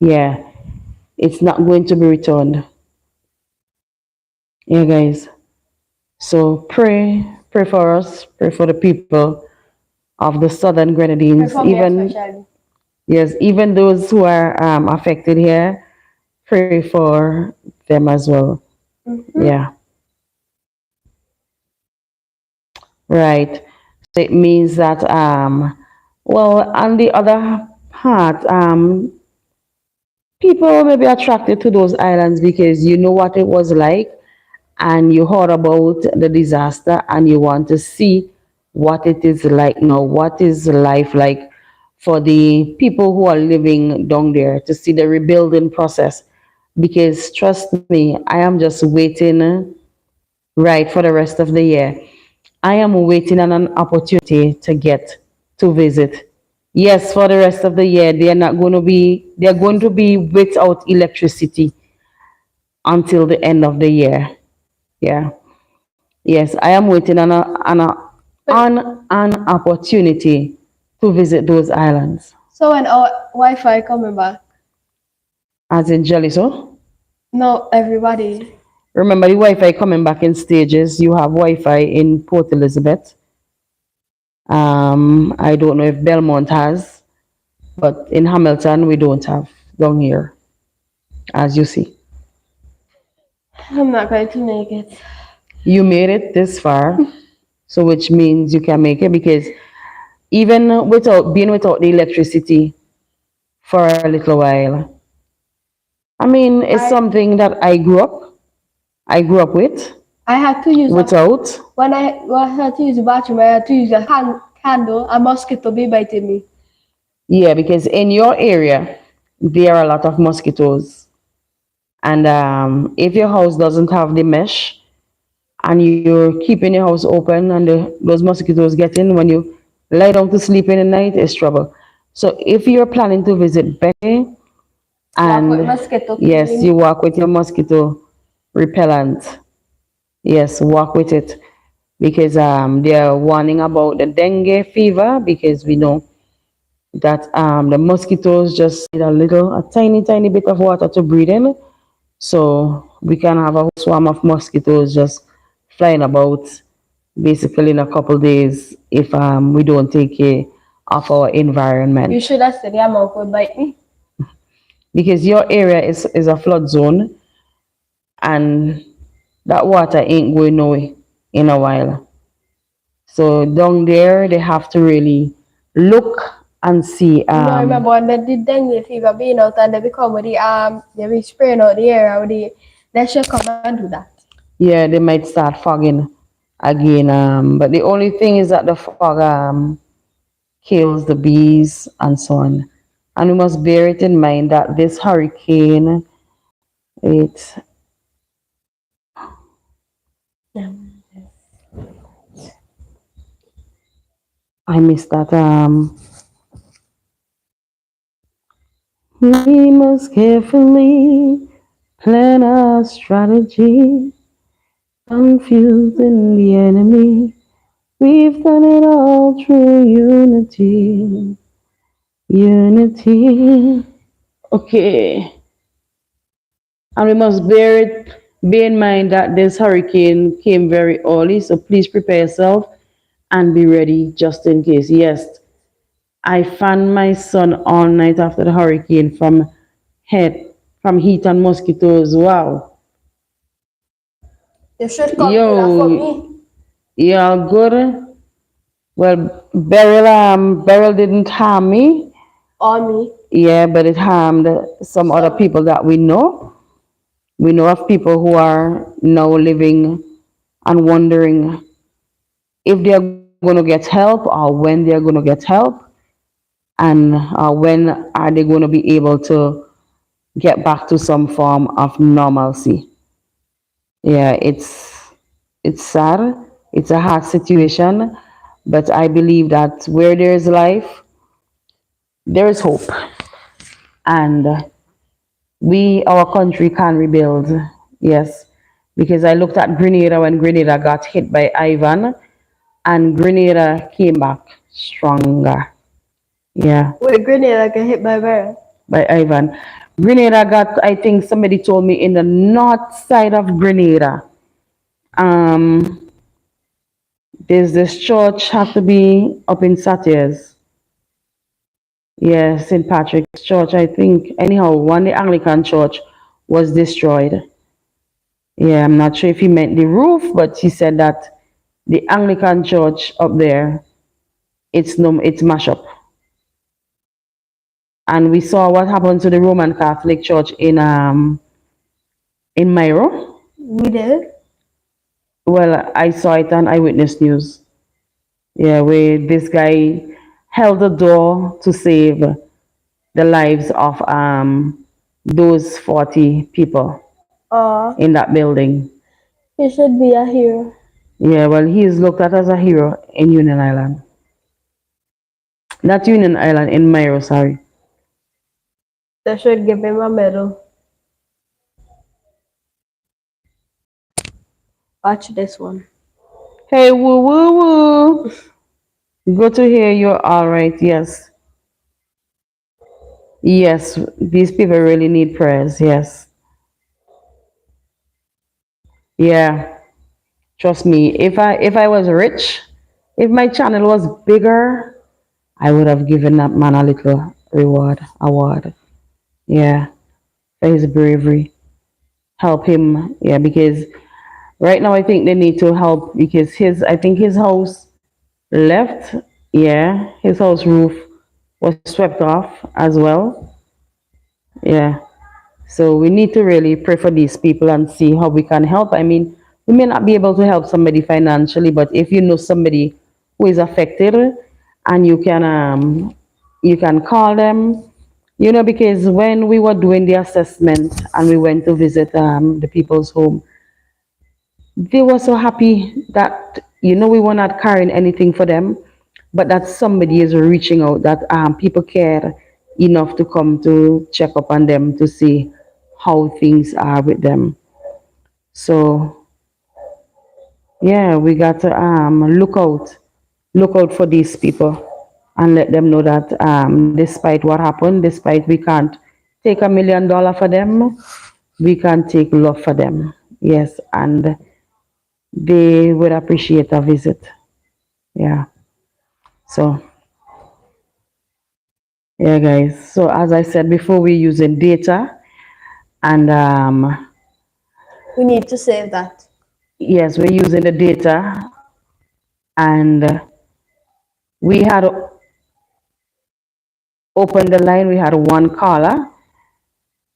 Speaker 1: Yeah, it's not going to be returned. Yeah, guys. So pray for us, pray for the people of the Southern
Speaker 3: Pray
Speaker 1: Grenadines,
Speaker 3: for me
Speaker 1: even
Speaker 3: especially.
Speaker 1: yes, even those who are affected here. Pray for them as well.
Speaker 3: Mm-hmm.
Speaker 1: Yeah, right. So it means that well, on the other part, people may be attracted to those islands because you know what it was like and you heard about the disaster and you want to see what it is like now, what is life like for the people who are living down there to see the rebuilding process. Because trust me, I am just waiting right for the rest of the year. I am waiting on an opportunity to get to visit. Yes, for the rest of the year, they're going to be without electricity until the end of the year. Yeah. Yes, I am waiting
Speaker 3: But
Speaker 1: on an opportunity to visit those islands.
Speaker 3: so when our Wi-Fi coming back,
Speaker 1: As in Jaliso.
Speaker 3: no, everybody.
Speaker 1: Remember the Wi-Fi coming back in stages. You have Wi-Fi in Port Elizabeth. I don't know if Belmont has, but in Hamilton we don't have down here, as you see.
Speaker 3: I'm not going to make it.
Speaker 1: You made it this far, so which means you can make it because even without being without the electricity for a little while, I mean, it's
Speaker 3: I
Speaker 1: something that I grew up with
Speaker 3: I had to use a
Speaker 1: without.
Speaker 3: when I had to use the bathroom. I had to use a candle. A mosquito be biting me.
Speaker 1: Yeah, because in your area, there are a lot of mosquitoes. And if your house doesn't have the mesh and you're keeping your house open and those mosquitoes get in when you lie down to sleep in the night, it's trouble. So if you're planning to visit Becky
Speaker 3: Walk with
Speaker 1: and
Speaker 3: mosquito
Speaker 1: yes,
Speaker 3: cream.
Speaker 1: you walk with your mosquito repellent, yes, walk with it because they're warning about the dengue fever because we know that the mosquitoes just need a tiny bit of water to breathe in. So we can have a whole swarm of mosquitoes just flying about basically in a couple days if we don't take care of our
Speaker 3: You
Speaker 1: environment.
Speaker 3: should have said the amount would bite me.
Speaker 1: Because your area is a flood zone and that water ain't going away in a while. So down there they have to really look and see
Speaker 3: No, I remember when they did dengue fever being out and they become with they be spraying out the area with they should come and do that.
Speaker 1: yeah, they might start fogging again. But the only thing is that the fog kills the bees and so on. And we must bear it in mind that this hurricane, it
Speaker 3: Yeah.
Speaker 1: I missed that. We must carefully plan our strategy, confusing the enemy. We've done it all through unity. Unity. Okay. And we must bear in mind that this hurricane came very early, so please prepare yourself and be ready just in case. Yes, I fanned my son all night after the hurricane from heat and mosquitoes. Wow.
Speaker 3: You should come do that for
Speaker 1: Yo,
Speaker 3: me
Speaker 1: you're good. Well, Beryl didn't harm me.
Speaker 3: or me.
Speaker 1: Yeah, but it harmed some other
Speaker 3: So
Speaker 1: people that we know. We know of people who are now living and wondering if they're going to get help or when they're going to get help and when are they going to be able to get back to some form of normalcy. Yeah, it's sad. It's a hard situation, but I believe that where there is life, there is hope. And our country can rebuild. Yes, because I looked at Grenada when Grenada got hit by Ivan, and Grenada came back stronger. Yeah,
Speaker 3: Wait, Grenada get hit by where?
Speaker 1: by Ivan. Grenada got, I think somebody told me, in the north side of Grenada. Um, there's this church have to be up in Satyrs. Yeah, St. Patrick's Church, I think. Anyhow, one the Anglican church was destroyed. Yeah, I'm not sure if he meant the roof, but he said that the Anglican church up there, it's mash up. And we saw what happened to the Roman Catholic Church in Mairo.
Speaker 3: We did.
Speaker 1: Well, I saw it on Eyewitness News. Yeah, where this guy held the door to save the lives of those 40 people
Speaker 3: Uh,
Speaker 1: in that building.
Speaker 3: he should be a hero.
Speaker 1: Yeah, well, he is looked at as a hero in Union Island. Not Union Island, in Mayo, sorry.
Speaker 3: They should give him a medal. Watch this one.
Speaker 1: Hey, woo, woo, woo. Good to hear you're all right. Yes. Yes, these people really need prayers. Yes. Yeah. Trust me. If I was rich, if my channel was bigger, I would have given that man a little award. Yeah, for his bravery. Help him. Yeah, because right now I think they need to help because I think his house left. Yeah, his house roof was swept off as well. Yeah. So we need to really pray for these people and see how we can help. I mean, we may not be able to help somebody financially, but if you know somebody who is affected and you can call them, because when we were doing the assessment and we went to visit the people's home, they were so happy that we were not carrying anything for them, but that somebody is reaching out, that people care enough to come to check up on them to see how things are with them. So yeah, we got to look out for these people and let them know that despite what happened, despite we can't take $1 million for them, we can take love for them. Yes, and they would appreciate a visit. Yeah. So yeah, guys. So as I said before, we're using data, and
Speaker 3: We need to save that.
Speaker 1: yes, we're using the data, and we had opened the line. We had one caller.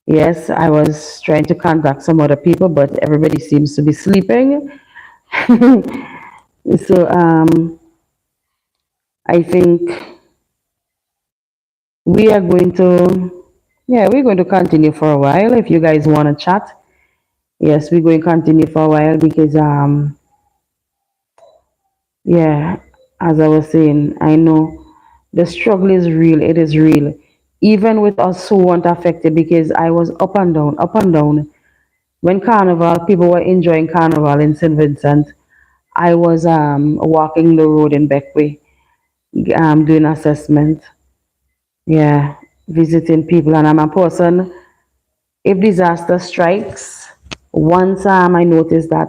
Speaker 1: Yes, I was trying to contact some other people, but everybody seems to be sleeping. So I think we are going to, yeah, we're going to continue for a while. If you guys want to chat, yes, we're going to continue for a while because yeah, as I was saying, I know the struggle is real. It is real. Even with us who weren't affected, because I was up and down, up and down. When Carnival, people were enjoying Carnival in St. Vincent, I was walking the road in Beckway, doing assessment. Yeah, visiting people. And I'm a person, if disaster strikes, once I notice that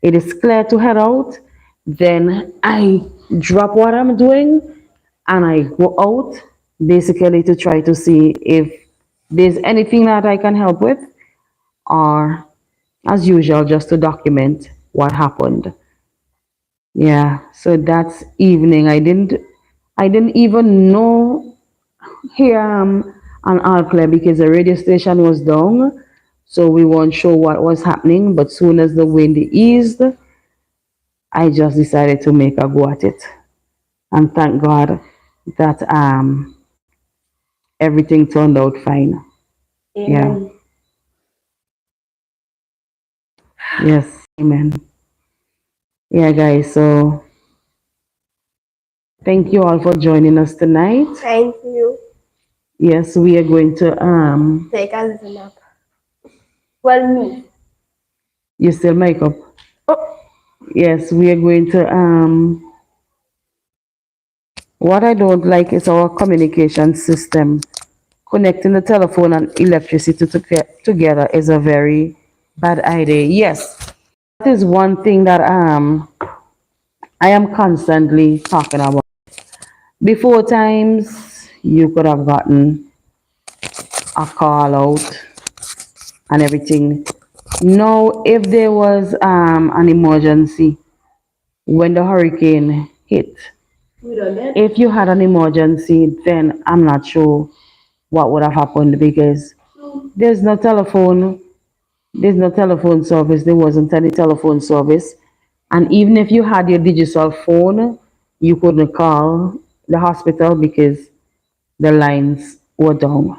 Speaker 1: it is clear to head out, then I drop what I'm doing and I go out basically to try to see if there's anything that I can help with, or as usual, just to document what happened. Yeah, so that's evening. I didn't even know here on Alclay because the radio station was down, so we weren't sure what was happening. But soon as the wind eased, I just decided to make a go at it, and thank God that everything turned out fine. Yeah.
Speaker 3: Amen.
Speaker 1: Yes. Amen. Yeah, guys. So thank you all for joining us tonight.
Speaker 3: Thank you.
Speaker 1: Yes, we are going to
Speaker 3: Take a little nap. Well, me.
Speaker 1: You still make up?
Speaker 3: Oh,
Speaker 1: Yes, we are going to what I don't like is our communication system. Connecting the telephone and electricity together is a very bad idea. Yes, that is one thing that I am constantly talking about. Before times, you could have gotten a call out and everything. Now, if there was an emergency when the hurricane hit,
Speaker 3: we done that.
Speaker 1: if you had an emergency, then I'm not sure what would have happened because there's no telephone, there's no telephone service, there wasn't any telephone service. And even if you had your digital phone, you couldn't call the hospital because the lines were down.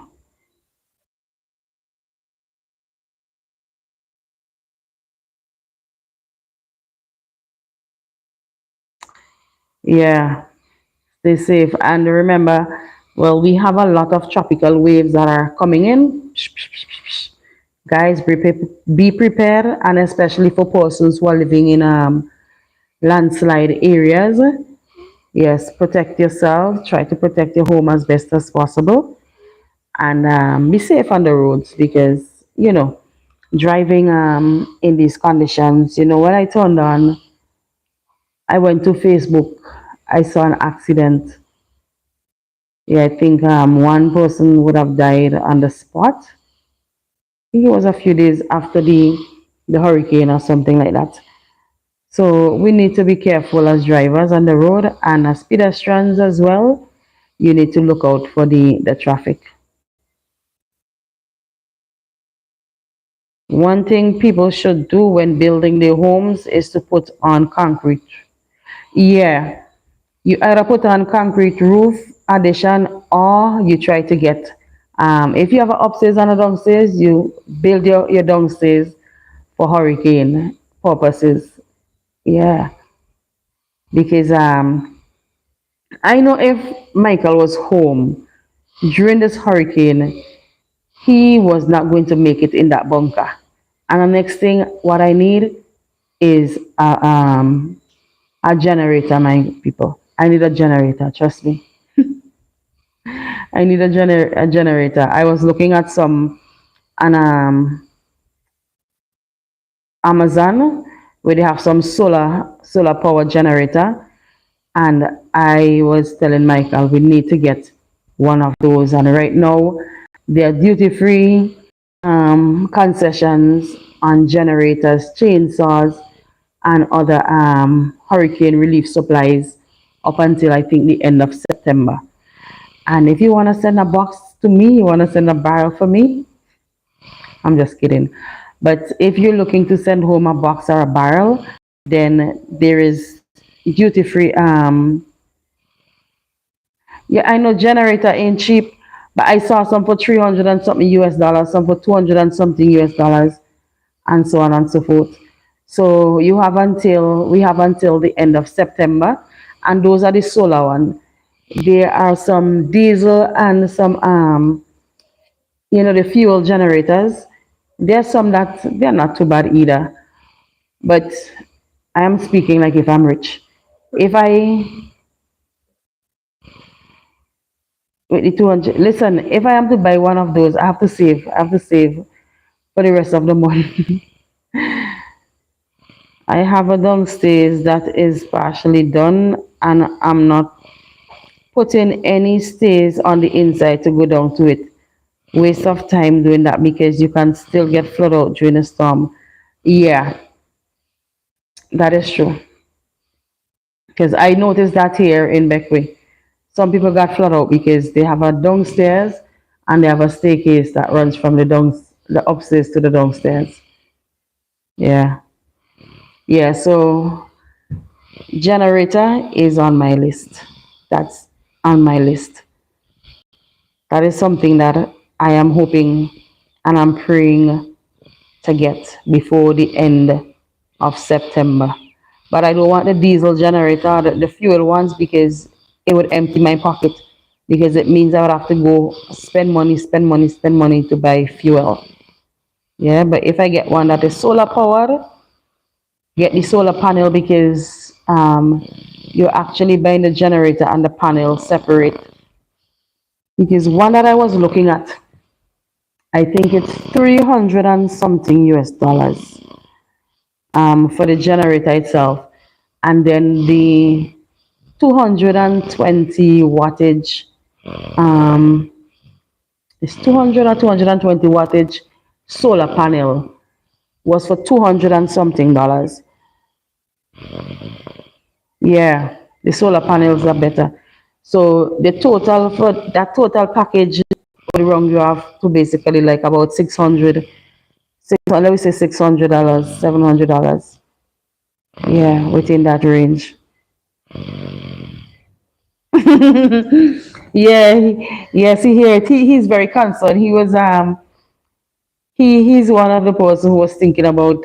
Speaker 1: Yeah, stay safe. And remember, well, we have a lot of tropical waves that are coming in. Guys, be prepared, and especially for persons who are living in landslide areas. Yes, protect yourself. Try to protect your home as best as possible, and be safe on the roads because driving in these conditions. When I turned on, I went to Facebook. I saw an accident. Yeah, I think one person would have died on the spot. I think it was a few days after the hurricane or something like that. So we need to be careful as drivers on the road and as pedestrians as well. You need to look out for the traffic. One thing people should do when building their homes is to put on concrete. Yeah, you either put on concrete roof addition or you try to get, if you have an upstairs and a downstairs, you build your downstairs for hurricane purposes. Yeah, because I know if Michael was home during this hurricane, he was not going to make it in that bunker. And the next thing, what I need is a generator, my people. I need a generator, trust me. I need a generator. I was looking at some on Amazon where they have some solar power generator, and I was telling Michael we need to get one of those. And right now, they're duty free concessions on generators, chainsaws, and other hurricane relief supplies up until I think the end of September. And if you want to send a box to me, you want to send a barrel for me, I'm just kidding. But if you're looking to send home a box or a barrel, then there is duty free. Yeah, I know generator ain't cheap, but I saw some for 300 and something US dollars, some for 200 and something US dollars, and so on and so forth. So we have until the end of September, and those are the solar one. There are some diesel and some the fuel generators. There's some that they're not too bad either. But I am speaking like if I'm rich. If I with the 200, listen, if I am to buy one of those, I have to save. I have to save for the rest of the month. I have a downstairs that is partially done, and I'm not putting any stays on the inside to go down to it. Waste of time doing that because you can still get flood out during a storm. Yeah, that is true. Because I noticed that here in Beckway. Some people got flooded out because they have a downstairs and they have a staircase that runs from the upstairs to the downstairs. Yeah. Yeah, so generator is on my list. That's on my list. That is something that I am hoping and I'm praying to get before the end of September. But I don't want the diesel generator, the fuel ones, because it would empty my pocket. Because it means I would have to go spend money to buy fuel. Yeah, but if I get one that is solar powered, get the solar panel because you're actually buying the generator and the panel separate. Because one that I was looking at, I think it's 300 and something US dollars for the generator itself. And then the 220 wattage, um, it's 200 or 220 wattage solar panel was for 200 and something dollars. Yeah, the solar panels are better. So the total for that total package, for the wrong, you have to basically like about 600, let me say $600, $700. Yeah, within that range. Yeah, yes, he here. He's very concerned. He's one of the person who was thinking about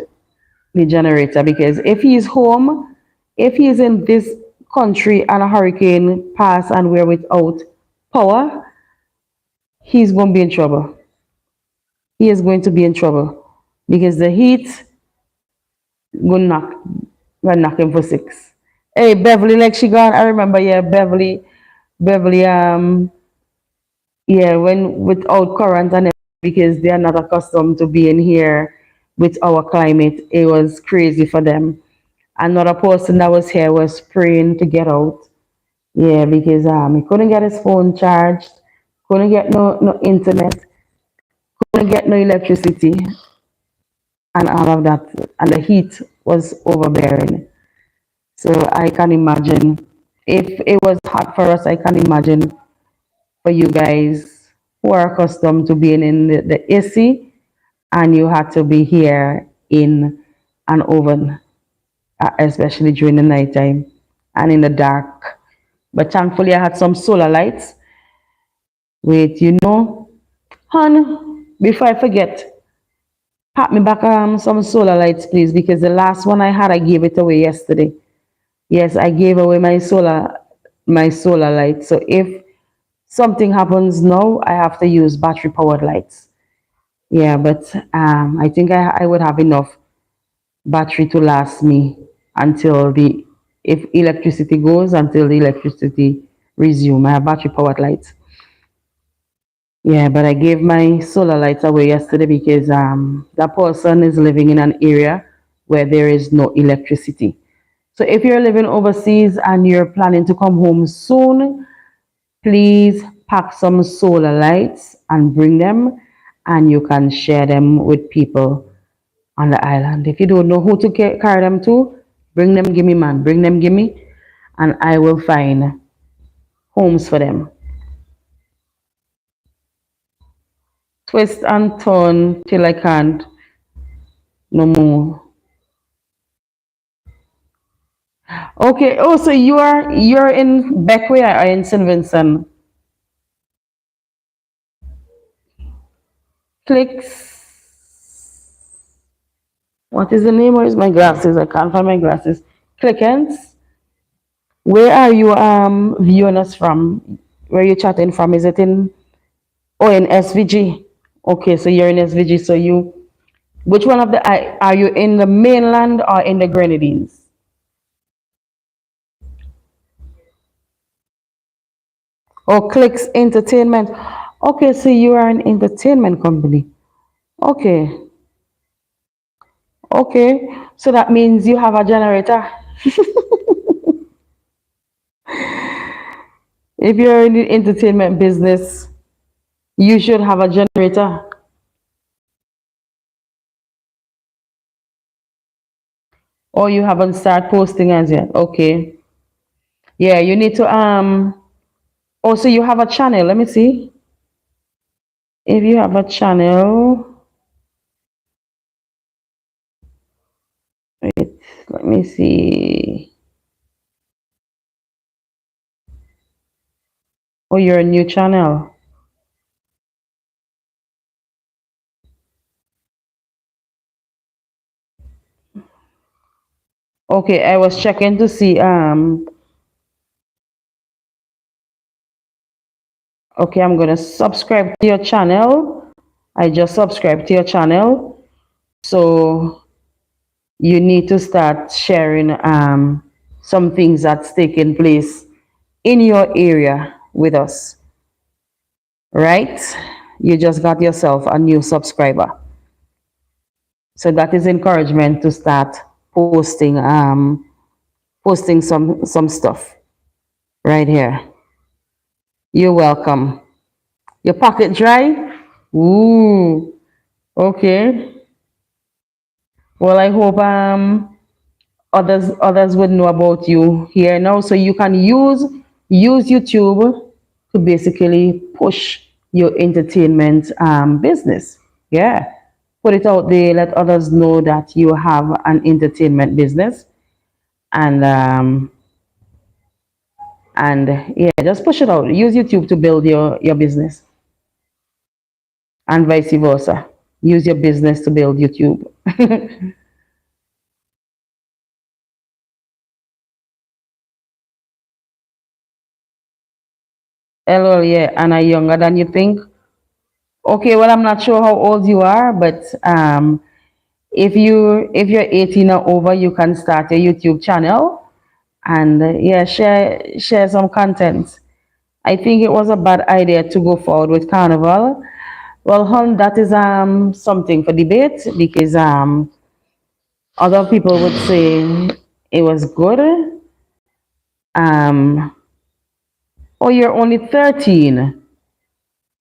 Speaker 1: the generator because if he's home, if he's in this country and a hurricane pass and we're without power, he's going to be in trouble. He is going to be in trouble because the heat gonna knock him for six. Hey, Beverly, like she gone. I remember, yeah, Beverly, yeah, when without current and everything, because they are not accustomed to being here with our climate, it was crazy for them. Another person that was here was praying to get out. Yeah, because he couldn't get his phone charged, couldn't get no internet, couldn't get no electricity, and all of that. And the heat was overbearing. So I can imagine if it was hot for us, I can imagine for you guys who are accustomed to being in the AC and you had to be here in an oven, especially during the nighttime and in the dark. But thankfully, I had some solar lights. Wait, hon, before I forget, pack me back some solar lights, please, because the last one I had, I gave it away yesterday. Yes, I gave away my solar light. So if something happens now, I have to use battery powered lights. Yeah, but I think I would have enough battery to last me until the if electricity goes until the electricity resume. I have battery powered lights. Yeah, but I gave my solar lights away yesterday because that person is living in an area where there is no electricity. So if you're living overseas and you're planning to come home soon, please pack some solar lights and bring them, and you can share them with people on the island. If you don't know who to carry them to, bring them, gimme, man, bring them, gimme, and I will find homes for them. Twist and turn till I can't no more. Okay. Oh, so you're in Beckway or in St. Vincent? Clicks. What is the name? Where's my glasses? I can't find my glasses. Clickens. Where are you viewing us from? Where are you chatting from? Is it in SVG? Okay, so you're in SVG. So which one of the are you in the mainland or in the Grenadines? Oh, Clicks Entertainment. Okay, so you are an entertainment company. Okay, okay. So that means you have a generator. If you're in the entertainment business, you should have a generator. Or you haven't started posting as yet. Okay. Yeah, you need to also you have a channel. Let me see. If you have a channel, wait, let me see. Oh, you're a new channel. Okay, I was checking to see okay, I'm gonna subscribe to your channel. I just subscribed to your channel. So you need to start sharing some things that's taking place in your area with us, right? You just got yourself a new subscriber. So that is encouragement to start posting some stuff right here. You're welcome. Your pocket dry? Ooh, okay. Well, I hope others would know about you here now, so you can use YouTube to basically push your entertainment business. Yeah, put it out there, let others know that you have an entertainment business, and yeah, just push it out. Use YouTube to build your business, and vice versa. Use your business to build YouTube. LOL, yeah, and are younger than you think. Okay, well, I'm not sure how old you are, but if you're 18 or over, you can start a YouTube channel and yeah, share some content. I think it was a bad idea to go forward with Carnival. Well, hon, that is something for debate because other people would say it was good. Um, oh, you're only 13.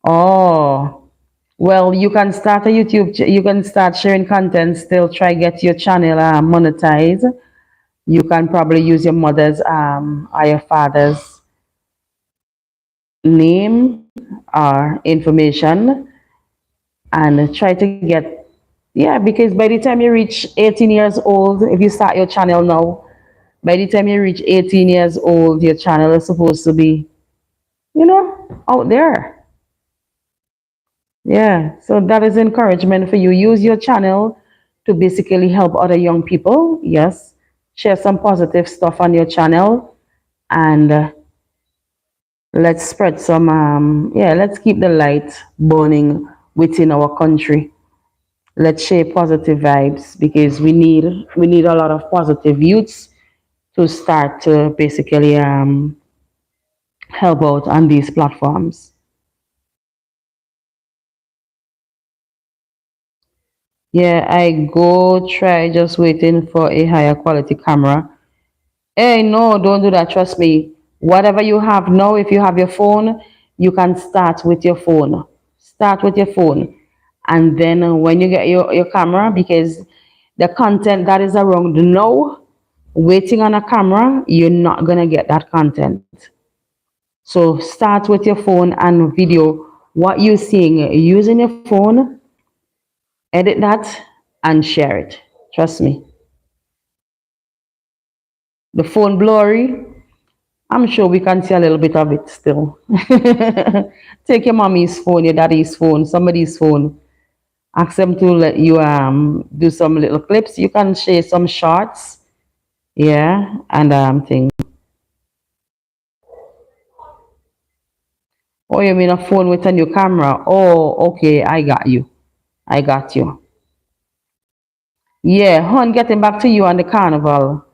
Speaker 1: Oh. Well, you can start a you can start sharing content, still try get your channel monetized. You can probably use your mother's or your father's name or information and try to get, yeah, because by the time you reach 18 years old, if you start your channel now, by the time you reach 18 years old, your channel is supposed to be, out there. Yeah, so that is encouragement for you. Use your channel to basically help other young people. Yes, share some positive stuff on your channel, and let's spread some. Yeah, let's keep the light burning within our country. Let's share positive vibes because we need a lot of positive youths to start to basically help out on these platforms. Yeah, I go try just waiting for a higher quality camera. Hey, no, don't do that. Trust me. Whatever you have now, if you have your phone, you can start with your phone. Start with your phone. And then when you get your camera, because the content that is around now, waiting on a camera, you're not going to get that content. So start with your phone and video what you're seeing using your phone, edit that, and share it. Trust me. The phone blurry, I'm sure we can see a little bit of it still. Take your mommy's phone, your daddy's phone, somebody's phone. Ask them to let you do some little clips. You can share some shots, yeah, and thing. Oh, you mean a phone with a new camera? Oh, okay, I got you. I got you. Yeah, hon, getting back to you on the carnival.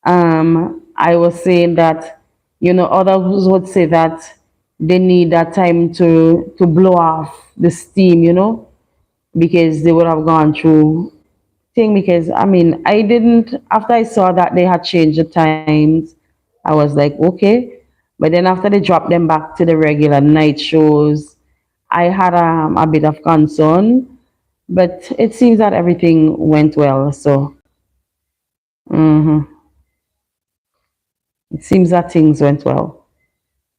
Speaker 1: I was saying that, others would say that they need that time to blow off the steam, because they would have gone through thing. Because I mean, I didn't after I saw that they had changed the times, I was like, okay. But then after they dropped them back to the regular night shows, I had a bit of concern. But it seems that everything went well. So mhm, it seems that things went well.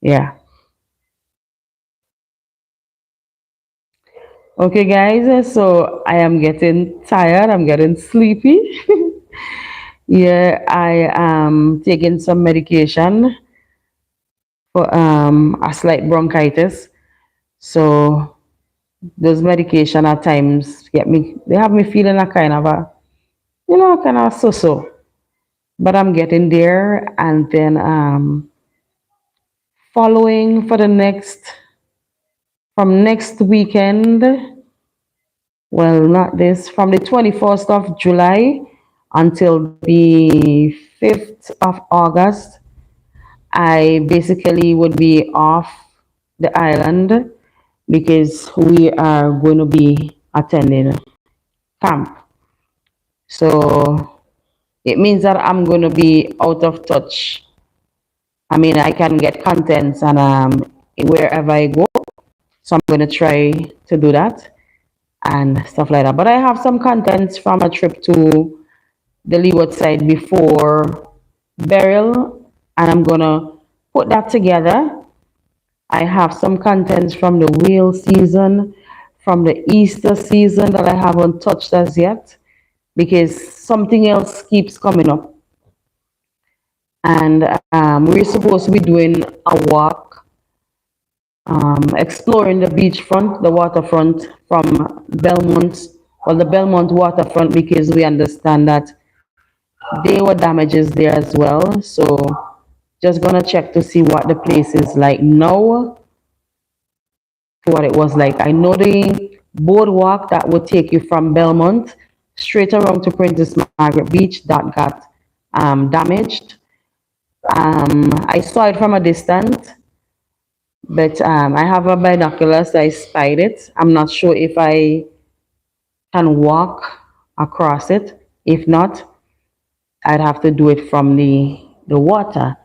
Speaker 1: Yeah. Okay, guys. So I am getting tired. I'm getting sleepy. Yeah, I am taking some medication for a slight bronchitis. So those medication at times they have me feeling a kind of kind of so. But I'm getting there, and then following for the next from next weekend. well, not this, from the 21st of July until the 5th of August, I basically would be off the island because we are going to be attending camp. So it means that I'm going to be out of touch. I mean, I can get contents and wherever I go. So I'm going to try to do that and stuff like that. But I have some contents from a trip to the leeward side before burial, and I'm going to put that together. I have some contents from the whale season, from the Easter season that I haven't touched as yet because something else keeps coming up. And we're supposed to be doing a walk, exploring the beachfront, the waterfront from Belmont, well, the Belmont waterfront, because we understand that there were damages there as well. So just gonna check to see what the place is like now, what it was like. I know the boardwalk that would take you from Belmont straight around to Princess Margaret Beach that got damaged. I saw it from a distance, but I have a binoculars. I spied it. I'm not sure if I can walk across it. If not, I'd have to do it from the water.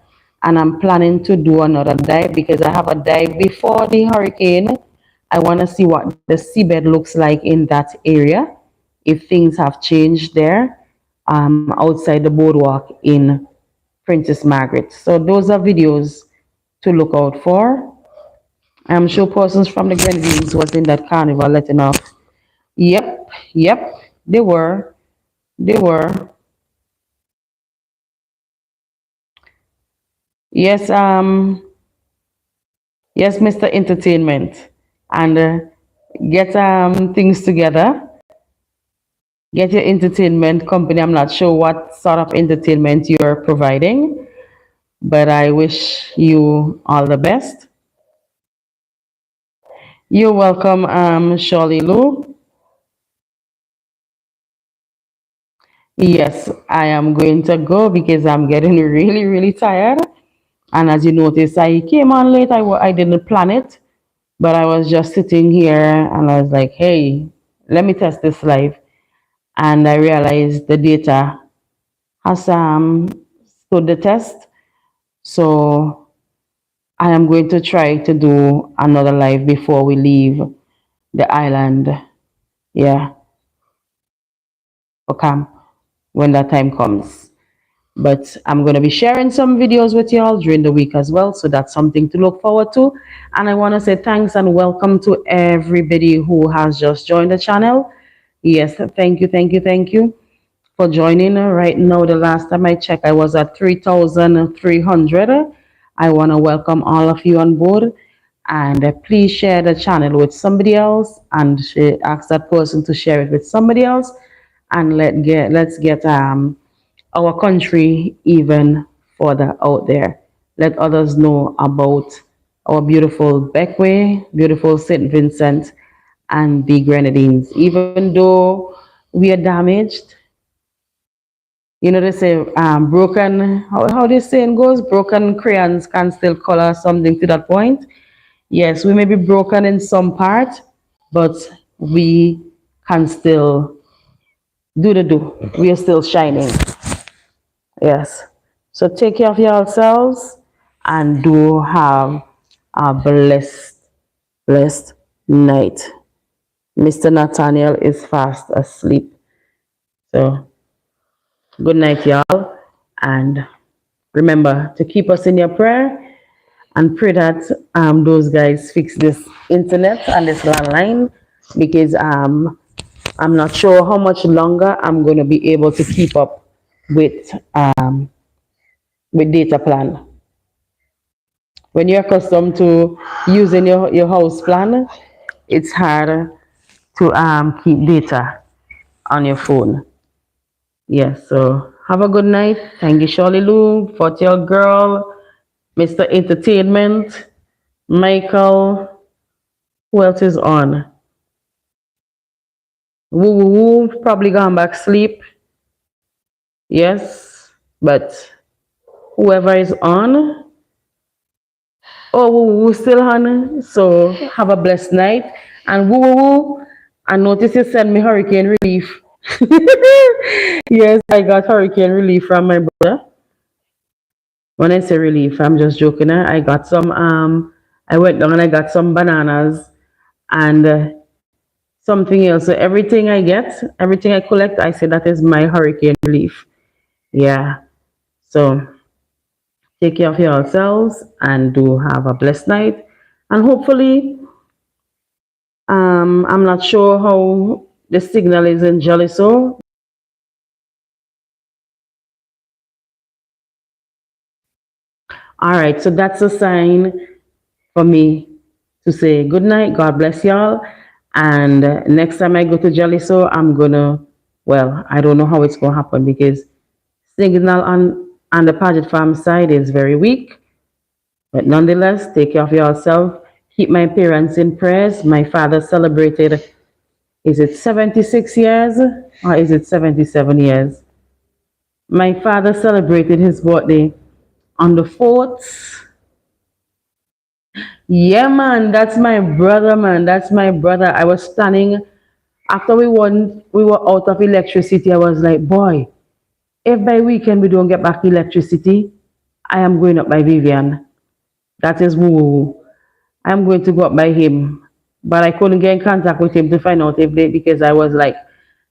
Speaker 1: And I'm planning to do another dive because I have a dive before the hurricane. I want to see what the seabed looks like in that area, if things have changed there outside the boardwalk in Princess Margaret. So those are videos to look out for. I'm sure persons from the Grenadines was in that carnival letting off. Yep, yep, they were. They were. Yes, yes, Mr. Entertainment. And get things together. Get your entertainment company. I'm not sure what sort of entertainment you're providing, but I wish you all the best. You're welcome, Shirley Lou. Yes, I am going to go because I'm getting really, really tired. And as you notice, I came on late. I didn't plan it, but I was just sitting here and I was like, hey, let me test this live. And I realized the data has stood the test. So I am going to try to do another live before we leave the island. Yeah, for camp when that time comes. But I'm going to be sharing some videos with y'all during the week as well. So that's something to look forward to. And I want to say thanks and welcome to everybody who has just joined the channel. Yes, thank you, thank you, thank you for joining. Right now, the last time I checked, I was at 3,300. I want to welcome all of you on board. And please share the channel with somebody else and ask that person to share it with somebody else. And let's get our country even further out there. Let others know about our beautiful Beckway, beautiful St. Vincent, and the Grenadines. Even though we are damaged, you know, they say broken, how this saying goes, broken crayons can still color something to that point. Yes, we may be broken in some part, but we can still do the do. We are still shining. Yes. So take care of yourselves and do have a blessed night. Mr. Nathaniel is fast asleep. So good night, y'all. And remember to keep us in your prayer and pray that those guys fix this internet and this landline because I'm not sure how much longer I'm going to be able to keep up with data plan. When you're accustomed to using your house plan, it's hard to keep data on your phone. Yes, so have a good night. Thank you, Shirley Lou, for your girl, Mr. Entertainment, Michael. Who else is on? Woo woo woo, probably gone back sleep. Yes, but whoever is on, oh woo woo woo still on. So have a blessed night. And woo woo woo, I noticed you send me hurricane relief. Yes, I got hurricane relief from my brother. When I say relief, I'm just joking. I got some I went down and I got some bananas and something else. So everything I get, everything I collect, I say that is my hurricane relief. Yeah. So take care of yourselves and do have a blessed night. And hopefully, I'm not sure how the signal is in Joliso. All right, so that's a sign for me to say good night. God bless y'all. And next time I go to Joliso, I'm gonna, well, I don't know how it's gonna happen because signal on the Paget Farm side is very weak. But nonetheless, take care of yourself. Keep my parents in prayers. My father celebrated, is it 76 years or is it 77 years? My father celebrated his birthday on the 4th. Yeah, man, that's my brother, man. That's my brother. I was standing after we were out of electricity. I was like, boy, if by weekend we don't get back electricity, I am going up by Vivian. That is woo. I'm going to go up by him. But I couldn't get in contact with him to find out if they, because I was like,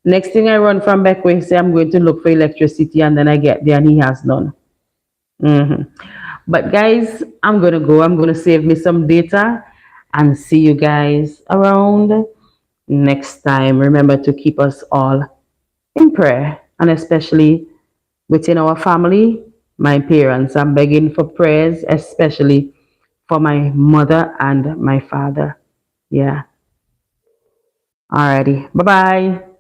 Speaker 1: next thing I run from back way, say I'm going to look for electricity and then I get there and he has none. But guys, I'm gonna go. I'm gonna save me some data and see you guys around next time. Remember to keep us all in prayer and especially within our family, my parents. I'm begging for prayers, especially for my mother and my father. Yeah. Alrighty. Bye bye.